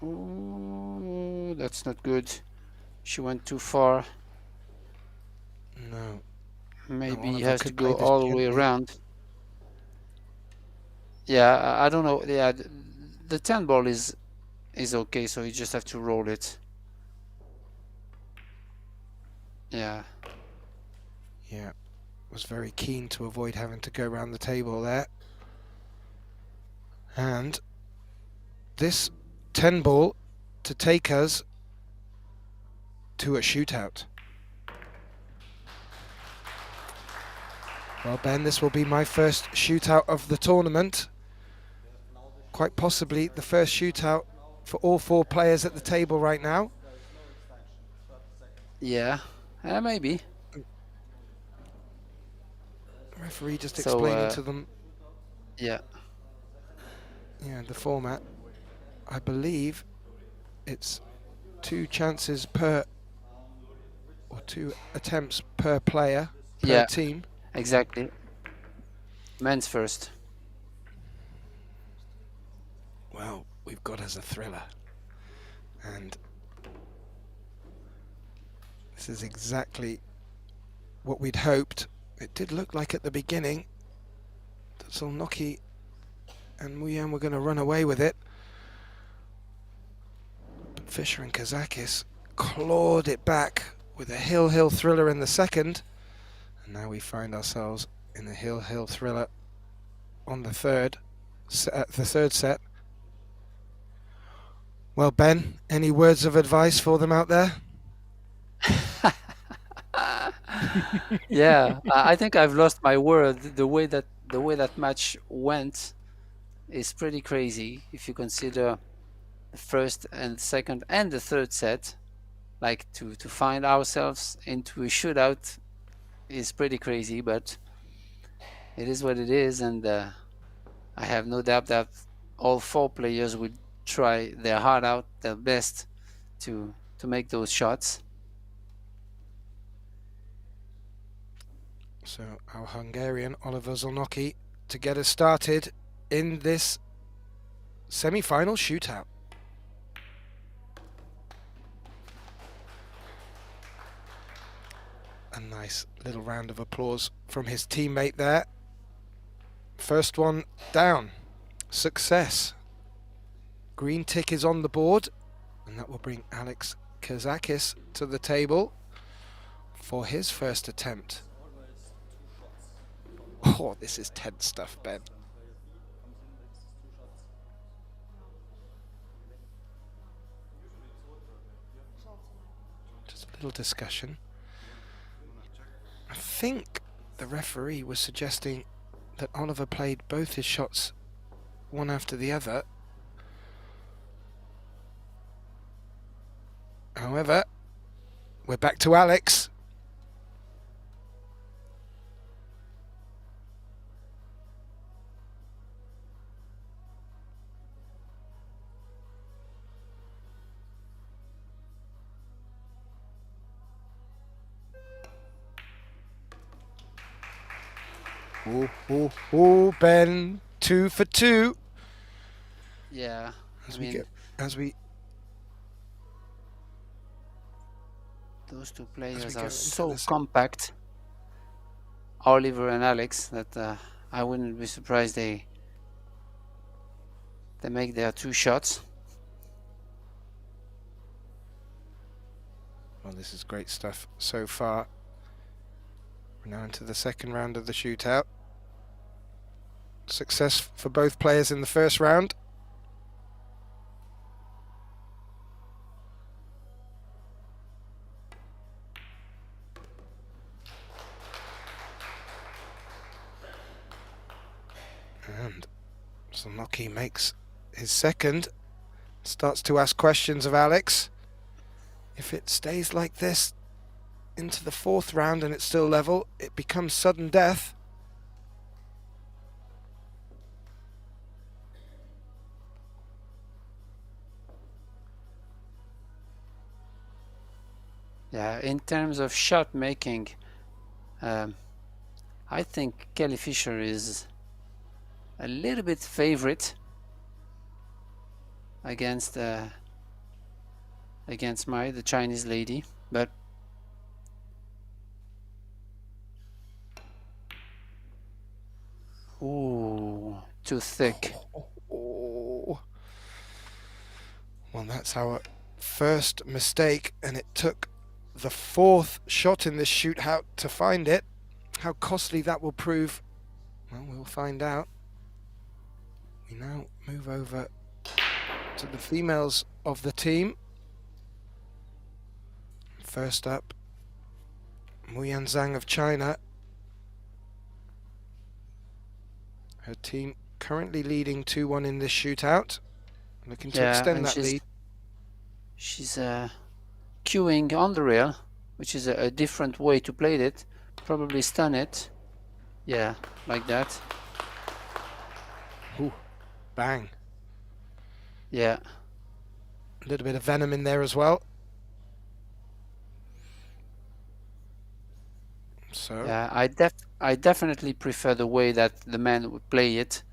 Ooh, that's not good. She went too far. No. Maybe No, he has could to go play this all the way gently. around. Yeah, I don't know. Yeah, the 10 ball is okay, so you just have to roll it. Yeah. Yeah, was very keen to avoid having to go around the table there. And this 10 ball to take us to a shootout. Well, Ben, this will be my first shootout of the tournament. Quite possibly the first shootout for all 4 players at the table right now. Yeah, maybe. Referee just So, explaining to them, yeah. the format. I believe it's 2 chances per, or 2 attempts per player, per team. Exactly. Men's first. Well, we've got us a thriller. And this is exactly what we'd hoped. It did look like at the beginning that ZHANG and Muyan were going to run away with it. But Fischer and KAZAKIS clawed it back with a hill thriller in the second. And now we find ourselves in a hill thriller on the third set. Well, Ben, any words of advice for them out there? Yeah, I think I've lost my word. The way that match went is pretty crazy if you consider the first and second and the third set. Like to find ourselves into a shootout is pretty crazy, but it is what it is, and I have no doubt that all four players will try their heart out, their best to make those shots. So our Hungarian Oliver ZHANG to get us started in this semi-final shootout. A nice little round of applause from his teammate there. First one down. Success. Green tick is on the board, and that will bring Alex KAZAKIS to the table for his first attempt. Oh, this is tense stuff, Ben. Just a little discussion. I think the referee was suggesting that Oliver played both his shots one after the other. However, we're back to Alex. Ooh, Ben, 2 for 2. Yeah, those two players are so compact, Oliver and Alex, that I wouldn't be surprised they make their 2 shots. Well, this is great stuff so far. We're now into the second round of the shootout. Success for both players in the first round. And SZOLNOKI makes his second. Starts to ask questions of Alex. If it stays like this into the fourth round and it's still level, it becomes sudden death. Yeah, in terms of shot making, I think Kelly Fischer is a little bit favorite against the Chinese lady, but ooh, too thick. Oh. Well, that's our first mistake, and it took the fourth shot in this shootout to find it. How costly that will prove, well, we'll find out. We now move over to the females of the team. First up, Muyan Zhang of China. Her team currently leading 2-1 in this shootout. Looking to extend that lead. She's queuing on the rail, which is a different way to play it. Probably stun it. Yeah, like that. Ooh, bang. Yeah. A little bit of venom in there as well. So yeah, I definitely prefer the way that the man would play it,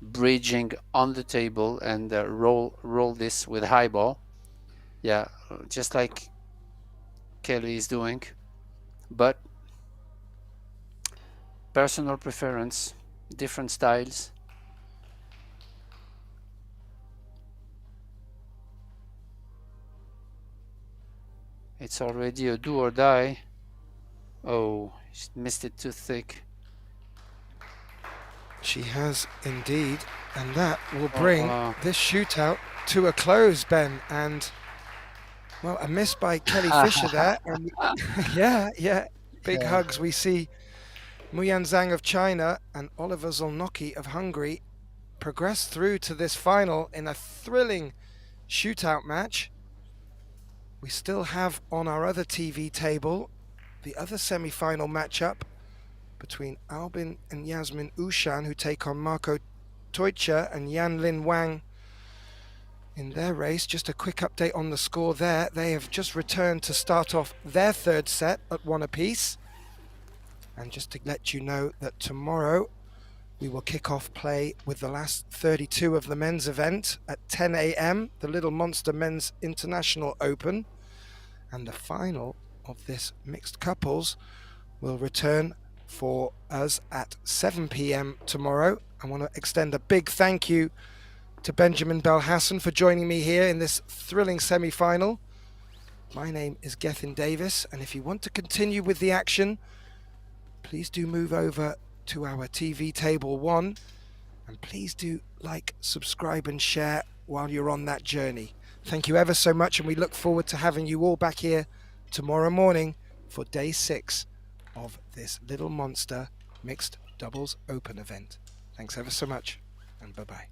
bridging on the table and roll this with high ball. Yeah, just like Kelly is doing. but personal preference, different styles. It's already a do or die. Oh, she missed it too thick. She has indeed, and that will Oh, bring wow. this shootout to a close, Ben. And well, a miss by Kelly Fisher there. And yeah, big Yeah. hugs. We see Muyan Zhang of China and Oliver ZHOLNOKI of Hungary progress through to this final in a thrilling shootout match. We still have on our other TV table the other semi-final matchup between Albin and Yasmin Ushan, who take on Marco Teutscher and Yan Lin Wang in their race. Just a quick update on the score there. They have just returned to start off their third set at 1 apiece. And just to let you know that tomorrow we will kick off play with the last 32 of the men's event at 10 a.m, the Little Monster Men's International Open. And the final of this mixed couples will return for us at 7 p.m. tomorrow. I want to extend a big thank you to Benjamin Belhassan for joining me here in this thrilling semi-final. My name is Gethin Davis, and if you want to continue with the action, please do move over to our TV table 1, and please do like, subscribe and share while you're on that journey. Thank you ever so much, and we look forward to having you all back here tomorrow morning for day 6 of this Little Monster Mixed Doubles Open event. Thanks ever so much, and bye-bye.